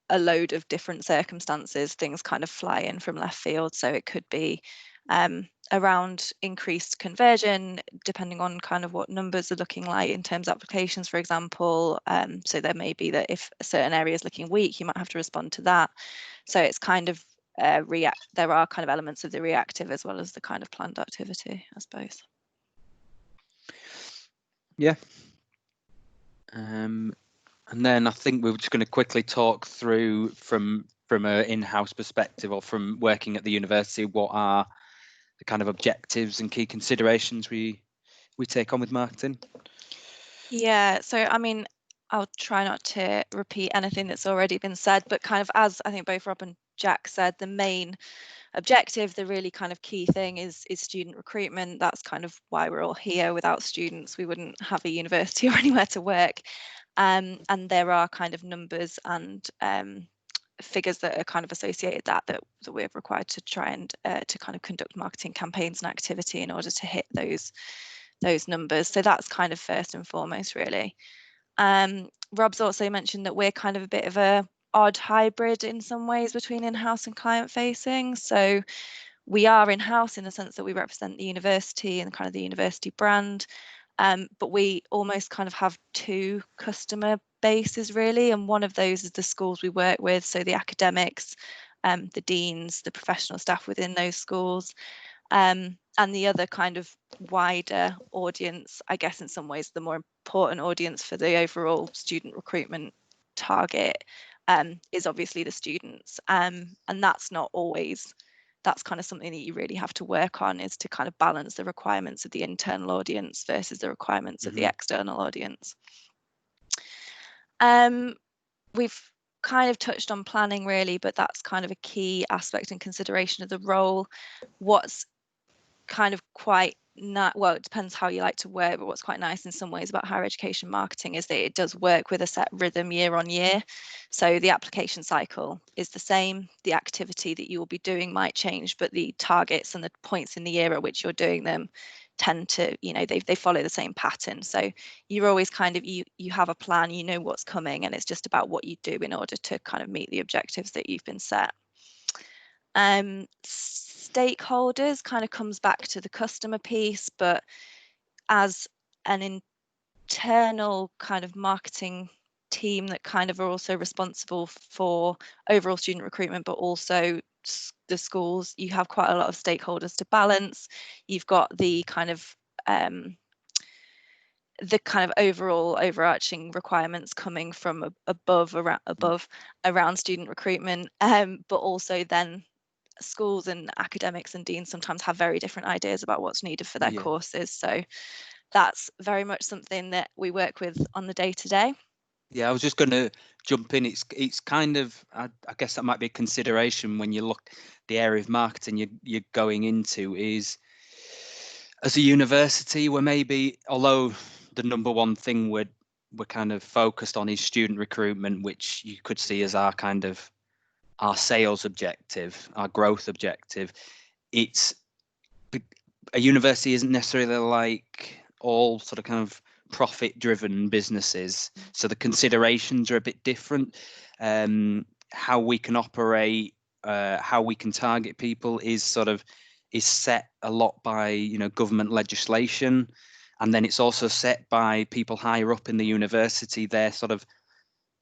a load of different circumstances, things kind of fly in from left field. So it could be around increased conversion, depending on kind of what numbers are looking like in terms of applications, for example. So there may be that if a certain area is looking weak, you might have to respond to that. So it's kind of there are kind of elements of the reactive as well as the kind of planned activity, I suppose. Yeah. And then I think we're just going to quickly talk through from an in-house perspective, or from working at the university, what are the kind of objectives and key considerations we take on with marketing. Yeah, so I mean, I'll try not to repeat anything that's already been said, but kind of, as I think both Rob and Jack said, the main objective, the really kind of key thing is student recruitment. That's kind of why we're all here. Without students, we wouldn't have a university or anywhere to work. And there are kind of numbers and figures that are kind of associated that we're required to try and to kind of conduct marketing campaigns and activity in order to hit those numbers. So that's kind of first and foremost, really. Rob's also mentioned that we're kind of a bit of a odd hybrid in some ways between in-house and client facing. So we are in-house in the sense that we represent the university and kind of the university brand, but we almost kind of have two customer bases really, and one of those is the schools we work with, so the academics, the deans, the professional staff within those schools, and the other kind of wider audience, I guess in some ways the more important audience for the overall student recruitment target, is obviously the students, and that's not always, that's kind of something that you really have to work on, is to kind of balance the requirements of the internal audience versus the requirements of the external audience. We've kind of touched on planning really, but that's kind of a key aspect and consideration of the role. What's kind of quite well, it depends how you like to work, but what's quite nice in some ways about higher education marketing is that it does work with a set rhythm year on year. So the application cycle is the same, the activity that you will be doing might change, but the targets and the points in the year at which you're doing them tend to, you know, they follow the same pattern. So you're always kind of, you have a plan, you know what's coming, and it's just about what you do in order to kind of meet the objectives that you've been set. Stakeholders kind of comes back to the customer piece, but as an internal kind of marketing team that kind of are also responsible for overall student recruitment, but also the schools, you have quite a lot of stakeholders to balance. You've got the kind of overall overarching requirements coming from above around student recruitment, but also then schools and academics and deans sometimes have very different ideas about what's needed for their courses. So that's very much something that we work with on the day-to-day. Yeah, I was just going to jump in. It's kind of, I guess that might be a consideration when you look the area of marketing you're going into is, as a university, we're maybe, although the number one thing we're kind of focused on is student recruitment, which you could see as our kind of our sales objective, our growth objective. It's a university isn't necessarily like all sort of kind of profit driven businesses, so the considerations are a bit different. How we can operate, how we can target people is set a lot by, you know, government legislation, and then it's also set by people higher up in the university, their sort of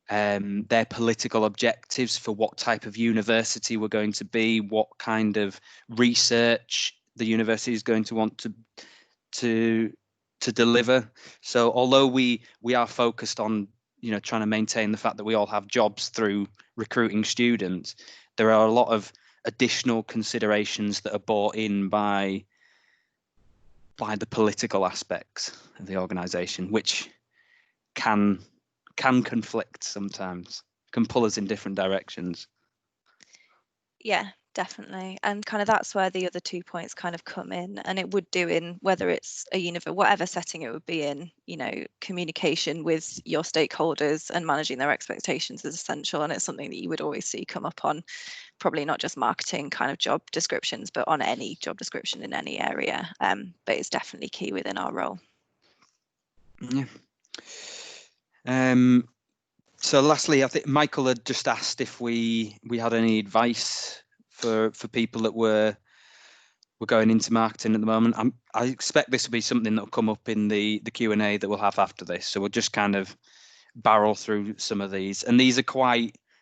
their political objectives for what type of university we're going to be, what kind of research the university is going to want to deliver. So although we are focused on, you know, trying to maintain the fact that we all have jobs through recruiting students, there are a lot of additional considerations that are brought in by the political aspects of the organisation, which can conflict sometimes, can pull us in different directions. Yeah, definitely. And kind of that's where the other 2 points kind of come in, and it would do in whether it's a whatever setting it would be in, you know, communication with your stakeholders and managing their expectations is essential, and it's something that you would always see come up on probably not just marketing kind of job descriptions, but on any job description in any area. But it's definitely key within our role. Yeah. So lastly, I think Michael had just asked if we had any advice for people that were going into marketing at the moment. I expect this will be something that will come up in the Q&A that we'll have after this. So we'll just kind of barrel through some of these, and these are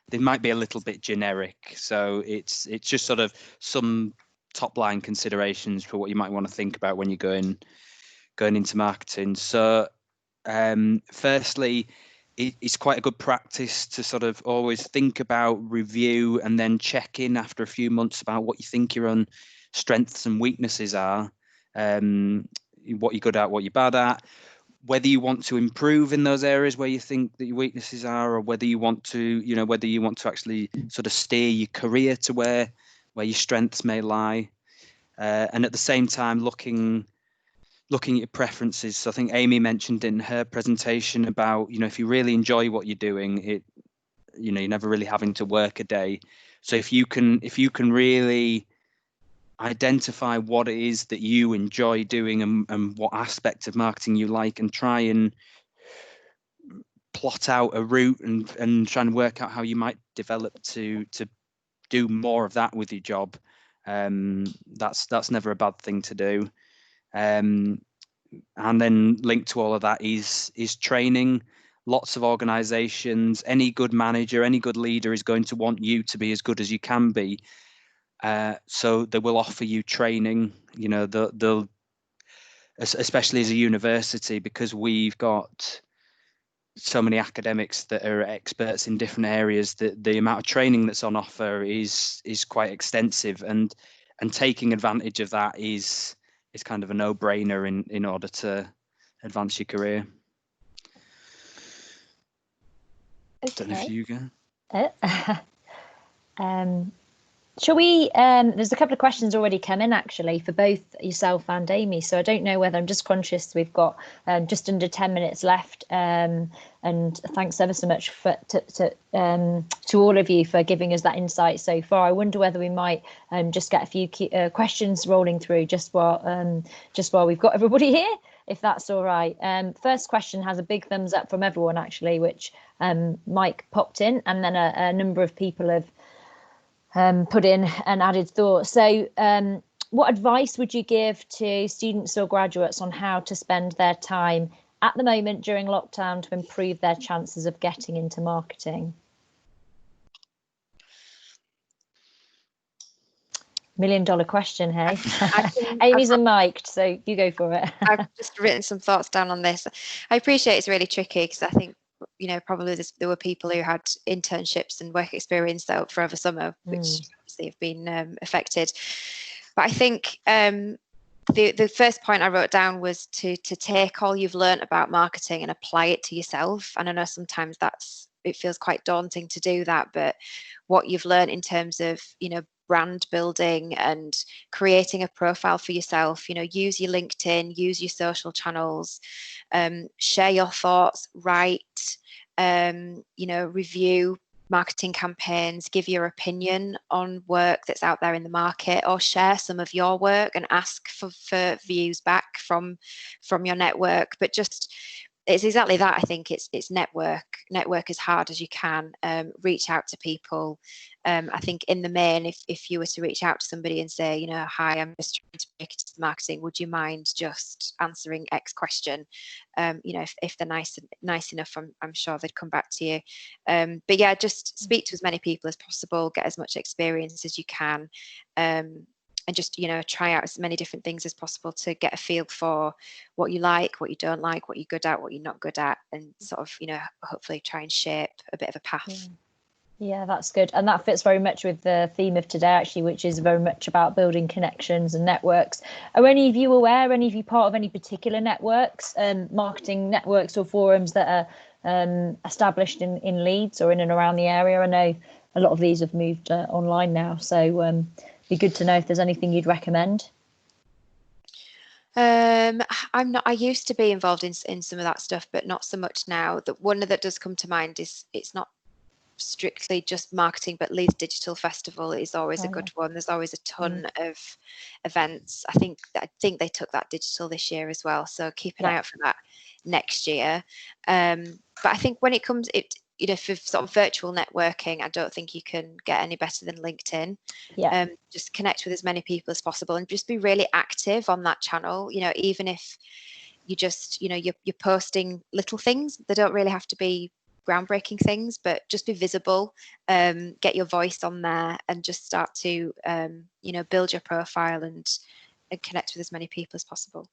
they might be a little bit generic. So it's just sort of some top line considerations for what you might want to think about when you're going into marketing. So firstly, it's quite a good practice to sort of always think about, review, and then check in after a few months about what you think your own strengths and weaknesses are, what you're good at, what you're bad at, whether you want to improve in those areas where you think that your weaknesses are, or whether you want to, you know, whether you want to actually sort of steer your career to where where your strengths may lie, and at the same time looking at your preferences. So I think Amy mentioned in her presentation about, if you really enjoy what you're doing, you're never really having to work a day. So if you can really identify what it is that you enjoy doing and what aspect of marketing you like, and try and plot out a route and try and work out how you might develop to do more of that with your job, that's never a bad thing to do. And then linked to all of that is training. Lots of organizations, any good manager, any good leader is going to want you to be as good as you can be. So they will offer you training, they'll especially as a university, because we've got so many academics that are experts in different areas, that the amount of training that's on offer is quite extensive, and taking advantage of that is kind of a no-brainer in order to advance your career. Okay. Don't know if you go. Shall we, there's a couple of questions already come in actually for both yourself and Amy, so I don't know whether, I'm just conscious we've got just under 10 minutes left, and thanks ever so much to all of you for giving us that insight so far. I wonder whether we might just get a few questions rolling through just while we've got everybody here, if that's all right. First question has a big thumbs up from everyone actually, which Mike popped in, and then a number of people have put in an added thought. So what advice would you give to students or graduates on how to spend their time at the moment during lockdown to improve their chances of getting into marketing? $1 million question, hey? Amy's unmiked, so you go for it. I've just written some thoughts down on this. I appreciate it's really tricky, because I think, probably there were people who had internships and work experience for over summer, which obviously have been affected. But I think the first point I wrote down was to take all you've learned about marketing and apply it to yourself. And I know sometimes it feels quite daunting to do that, but what you've learned in terms of, brand building and creating a profile for yourself, use your LinkedIn, use your social channels, share your thoughts, write, review marketing campaigns, give your opinion on work that's out there in the market, or share some of your work and ask for views back from your network. But it's exactly that. I think it's network as hard as you can, reach out to people. I think in the main, if you were to reach out to somebody and say, hi, I'm just trying to break into marketing, would you mind just answering X question? If they're nice enough, I'm sure they'd come back to you. But yeah, just speak to as many people as possible, get as much experience as you can, and just try out as many different things as possible to get a feel for what you like, what you don't like, what you're good at, what you're not good at, and sort of hopefully try and shape a bit of a path. Yeah, that's good. And that fits very much with the theme of today, actually, which is very much about building connections and networks. Are any of you aware, any of you part of any particular networks, marketing networks or forums that are established in Leeds or in and around the area? I know a lot of these have moved online now, so be good to know if there's anything you'd recommend. I'm not. I used to be involved in some of that stuff, but not so much now. The one that does come to mind is, it's not strictly just marketing, but Leeds Digital Festival is always a good one. There's always a ton of events. I think they took that digital this year as well, so keep an eye out for that next year. But I think when it comes for sort of virtual networking, I don't think you can get any better than LinkedIn. Just connect with as many people as possible and just be really active on that channel. Even if you just you're posting little things, they don't really have to be groundbreaking things, but just be visible, get your voice on there, and just start to build your profile and connect with as many people as possible.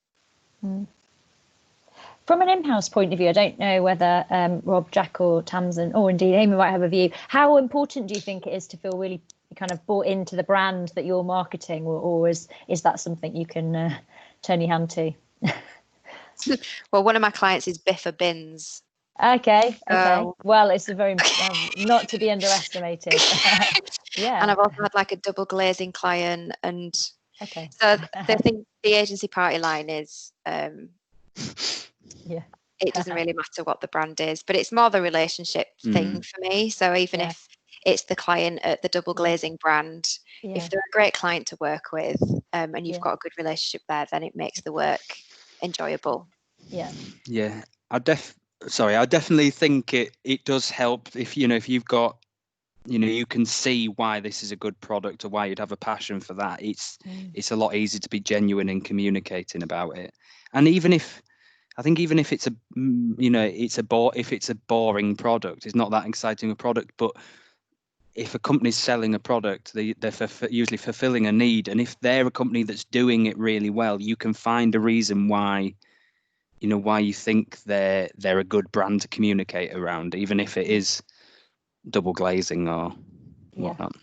From an in-house point of view, I don't know whether Rob, Jack, or Tamsin, or indeed Amy might have a view. How important do you think it is to feel really kind of bought into the brand that you're marketing, or is that something you can turn your hand to? Well, one of my clients is Biffa Bins. Okay. Well, it's a very not to be underestimated. Yeah. And I've also had like a double glazing client, and Okay. so I think the agency party line is Yeah. it doesn't really matter what the brand is, but it's more the relationship thing for me. So even if it's the client at the double glazing brand, if they're a great client to work with, and you've got a good relationship there, then it makes the work enjoyable. Yeah. Yeah, I definitely think it does help if you've got, you can see why this is a good product or why you'd have a passion for that. It's a lot easier to be genuine in communicating about it. And even if it's a if it's a boring product, it's not that exciting a product, but if a company's selling a product, they're usually fulfilling a need, and if they're a company that's doing it really well, you can find a reason why you think they're a good brand to communicate around, even if it is double glazing or whatnot.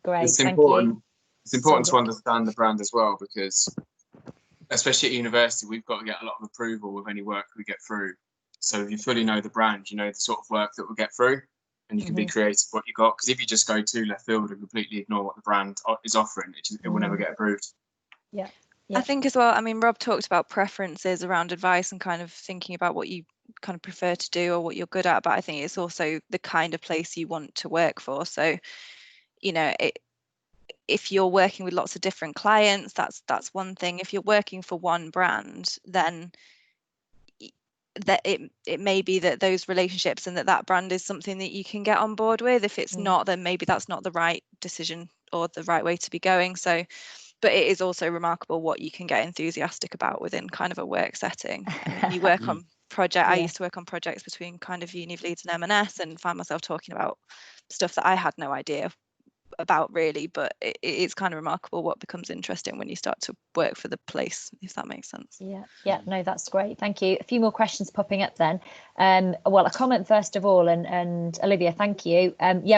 Great, It's thank important. you. It's important to understand the brand as well, because especially at university, we've got to get a lot of approval with any work we get through. So if you fully know the brand, you know the sort of work that we'll get through, and you can be creative with what you got. Because if you just go to left field and completely ignore what the brand is offering, it will never get approved. Yeah. I think as well, I mean, Rob talked about preferences around advice and kind of thinking about what you kind of prefer to do or what you're good at, but I think it's also the kind of place you want to work for. So, if you're working with lots of different clients, that's one thing. If you're working for one brand, then that it may be that those relationships and that brand is something that you can get on board with. If it's not, then maybe that's not the right decision or the right way to be going. So, but it is also remarkable what you can get enthusiastic about within kind of a work setting. I mean, you work on project. I used to work on projects between kind of Uni of Leeds and M&S, and find myself talking about stuff that I had no idea about really, but it's kind of remarkable what becomes interesting when you start to work for the place, if that makes sense. Yeah, no, that's great, thank you. A few more questions popping up then. Well, a comment first of all, and Olivia, thank you.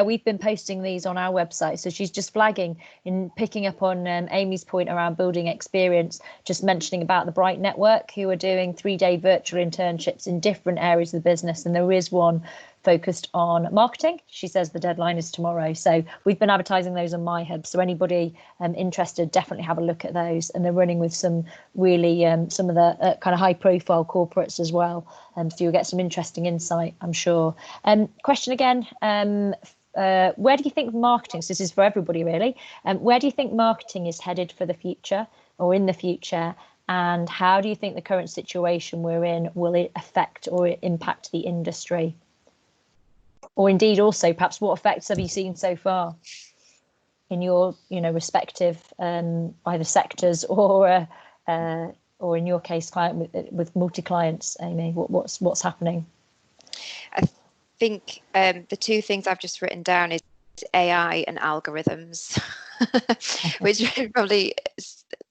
We've been posting these on our website, so she's just flagging in picking up on Amy's point around building experience, just mentioning about the Bright Network, who are doing 3-day virtual internships in different areas of the business, and there is one focused on marketing. She says the deadline is tomorrow, so we've been advertising those on My Hub, so anybody interested, definitely have a look at those. And they're running with some really some of the kind of high profile corporates as well, so you'll get some interesting insight, I'm sure. Question again, where do you think marketing, so this is for everybody really, where do you think marketing is headed for the future or in the future, and how do you think the current situation we're in will it affect or impact the industry? Or indeed also perhaps what effects have you seen so far in your respective either sectors or in your case client with multi-clients, Amy? What's happening? I think the two things I've just written down is AI and algorithms, which probably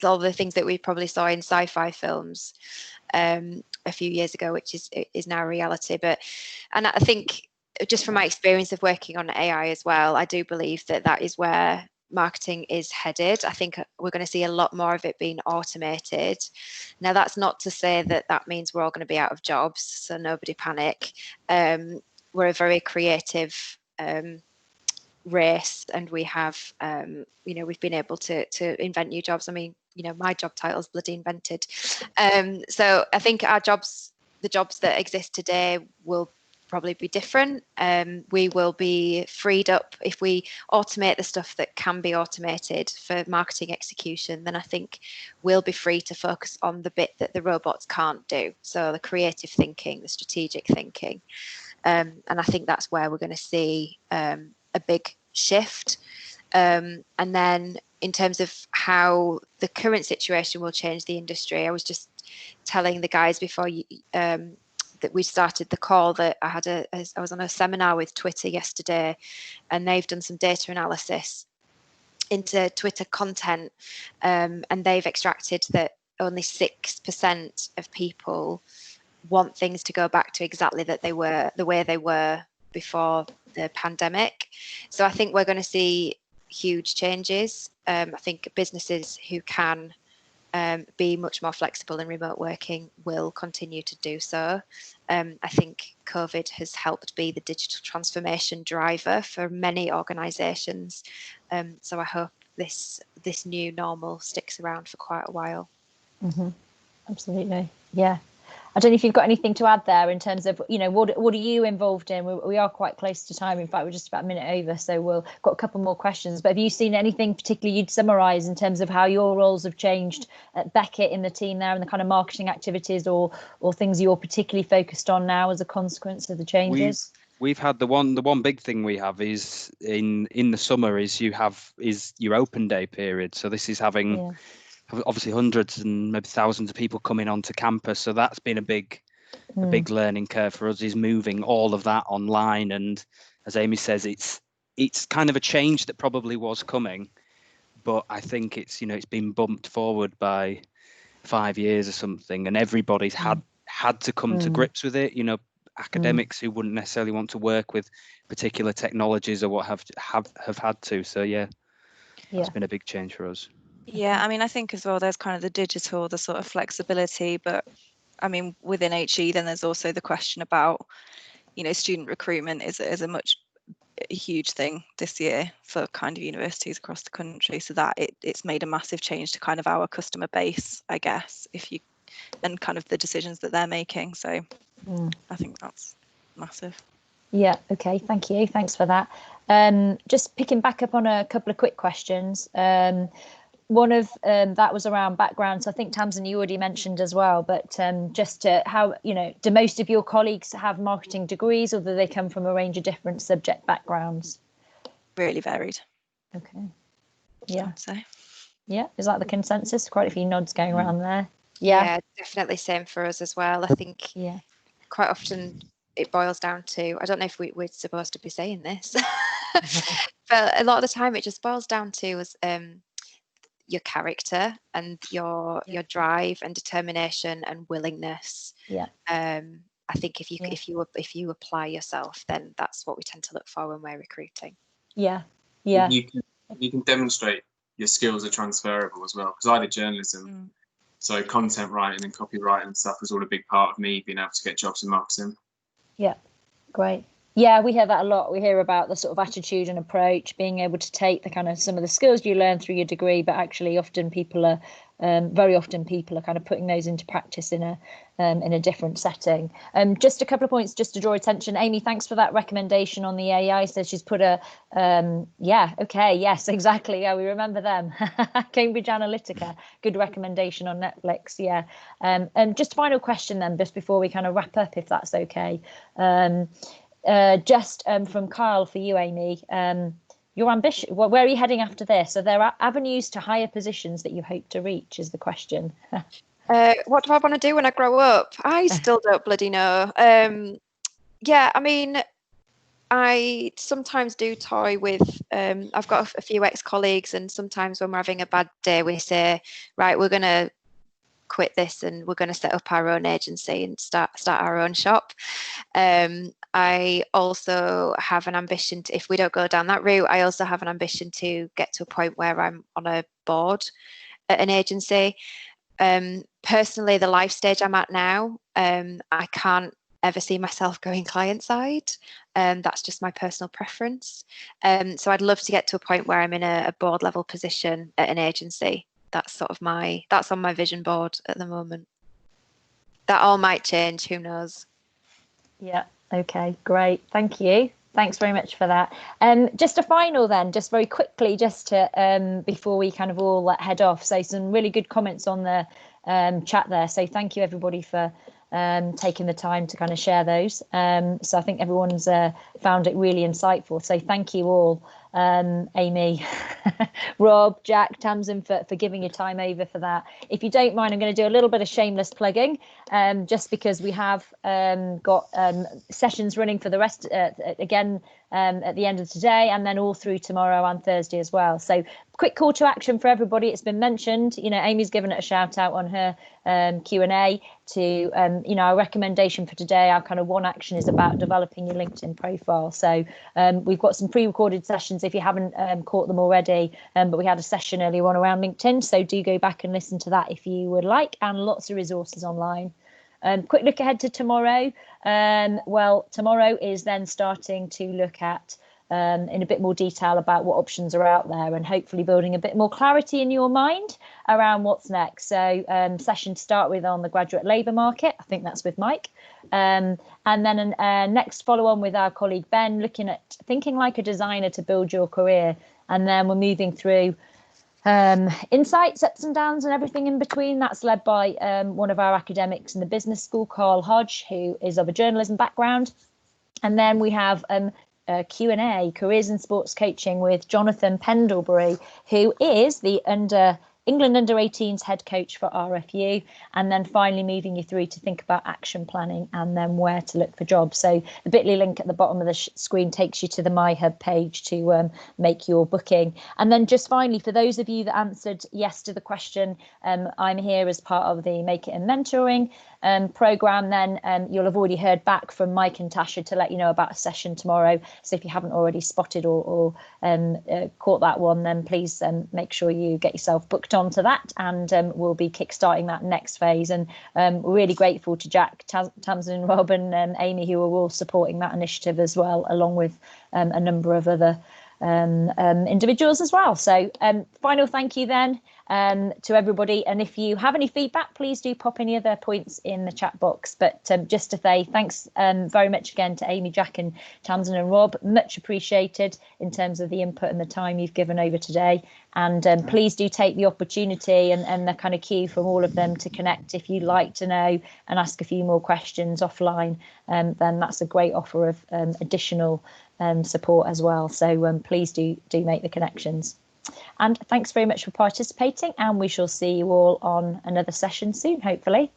all the things that we probably saw in sci-fi films a few years ago, which is now reality. And I think just from my experience of working on AI as well, I do believe that is where marketing is headed. I think we're going to see a lot more of it being automated. Now, that's not to say that means we're all going to be out of jobs, so nobody panic. We're a very creative race, and we have we've been able to invent new jobs. I mean, my job title's bloody invented. So I think the jobs that exist today will probably be different. We will be freed up if we automate the stuff that can be automated for marketing execution. Then I think we'll be free to focus on the bit that the robots can't do. So the creative thinking, the strategic thinking, and I think that's where we're going to see a big shift. And then in terms of how the current situation will change the industry, I was just telling the guys before that we started the call that I was on a seminar with Twitter yesterday, and they've done some data analysis into Twitter content, and they've extracted that only 6% of people want things to go back to exactly the way they were before the pandemic. So I think we're going to see huge changes. I think businesses who can be much more flexible, and remote working will continue to do so. I think COVID has helped be the digital transformation driver for many organisations. So I hope this new normal sticks around for quite a while. Mm-hmm. Absolutely. Yeah. I don't know if you've got anything to add there in terms of, what are you involved in? We are quite close to time. In fact, we're just about a minute over, so we'll got a couple more questions. But have you seen anything particularly you'd summarise in terms of how your roles have changed at Beckett in the team there, and the kind of marketing activities or things you're particularly focused on now as a consequence of the changes? We've had the one big thing we have is in the summer is your open day period. So this is having obviously hundreds and maybe thousands of people coming onto campus. So that's been a big learning curve for us, is moving all of that online. And as Amy says, it's kind of a change that probably was coming, but I think it's been bumped forward by 5 years or something, and everybody's had to come to grips with it. Academics who wouldn't necessarily want to work with particular technologies or what have had to. So that's been a big change for us. Yeah, I mean, I think as well, there's kind of the sort of flexibility, but I mean, within HE, then there's also the question about, student recruitment is a huge thing this year for kind of universities across the country. So that it's made a massive change to kind of our customer base, I guess, and kind of the decisions that they're making. So I think that's massive. Yeah. Okay. Thank you. Thanks for that. Just picking back up on a couple of quick questions. One of that was around background. So I think Tamsin, you already mentioned as well, but just how, do most of your colleagues have marketing degrees, or do they come from a range of different subject backgrounds? Really varied. Okay. Yeah. I'd say. Yeah. Is that the consensus? Quite a few nods going around there. Yeah, definitely same for us as well. I think quite often it boils down to, I don't know if we're supposed to be saying this, but a lot of the time it just boils down to your character and your drive and determination and willingness. I think if you apply yourself, then that's what we tend to look for when we're recruiting. You can demonstrate your skills are transferable as well, because I did journalism, so content writing and copywriting and stuff was all a big part of me being able to get jobs in marketing. Great. Yeah, we hear that a lot. We hear about the sort of attitude and approach, being able to take the kind of some of the skills you learn through your degree, but actually very often people are kind of putting those into practice in a different setting. Just a couple of points just to draw attention. Amy, thanks for that recommendation on the AI. So she's put yes, exactly. Yeah, we remember them. Cambridge Analytica, good recommendation on Netflix. Yeah. Just final question then, just before we kind of wrap up, if that's okay. From Kyle for you, Amy. Your ambition, where are you heading after this? Are there avenues to higher positions that you hope to reach, is the question. What do I want to do when I grow up? I still don't bloody know. I mean, I sometimes do toy with, I've got a few ex-colleagues, and sometimes when we're having a bad day, we say, right, we're going to quit this and we're going to set up our own agency and start our own shop. I also have an ambition to, if we don't go down that route, I also have an ambition to get to a point where I'm on a board at an agency. Personally, the life stage I'm at now, I can't ever see myself going client side. That's just my personal preference. So I'd love to get to a point where I'm in a board level position at an agency. That's on my vision board at the moment. That all might change, who knows? Yeah. Okay, great. Thank you. Thanks very much for that. Just a final then, just very quickly, just to before we kind of all head off. So some really good comments on the chat there. So thank you everybody for taking the time to kind of share those. So I think everyone's found it really insightful. So thank you all, Amy, Rob, Jack, Tamsin, for giving your time over for that. If you don't mind, I'm going to do a little bit of shameless plugging, just because we have got sessions running for the rest again at the end of today, and then all through tomorrow and Thursday as well. So quick call to action for everybody. It's been mentioned, you know, Amy's given it a shout out on her Q&A to, you know, our recommendation for today, our kind of one action is about developing your LinkedIn profile. So we've got some pre-recorded sessions if you haven't caught them already, but we had a session earlier on around LinkedIn. So do go back and listen to that if you would like, and lots of resources online. Quick look ahead to tomorrow. Well, tomorrow is then starting to look at in a bit more detail about what options are out there, and hopefully building a bit more clarity in your mind around what's next. So session to start with on the graduate labour market, I think that's with Mike. And then next follow on with our colleague Ben, looking at thinking like a designer to build your career. And then we're moving through insights, ups and downs, and everything in between. That's led by one of our academics in the business school, Carl Hodge, who is of a journalism background. And then we have Q&A, Careers in Sports Coaching, with Jonathan Pendlebury, who is the England under-18s head coach for RFU, and then finally moving you through to think about action planning and then where to look for jobs. So the bit.ly link at the bottom of the screen takes you to the My Hub page to make your booking. And then just finally, for those of you that answered yes to the question, I'm here as part of the Make It and Mentoring program, then you'll have already heard back from Mike and Tasha to let you know about a session tomorrow. So if you haven't already spotted or caught that one, then please make sure you get yourself booked onto that, and we'll be kickstarting that next phase. And we're really grateful to Jack, Tamsin, Rob and Amy, who are all supporting that initiative as well, along with a number of other individuals as well. So final thank you then to everybody, and if you have any feedback, please do pop any other points in the chat box. But just to say thanks very much again to Amy, Jack and Tamsin and Rob, much appreciated in terms of the input and the time you've given over today. And please do take the opportunity and the kind of cue from all of them to connect if you'd like to know and ask a few more questions offline. Then that's a great offer of additional support as well. So please do make the connections. And thanks very much for participating, and we shall see you all on another session soon, hopefully.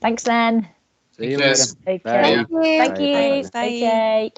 Thanks then. See you Cheers. later. Okay. Bye. Thank you. Bye. Okay.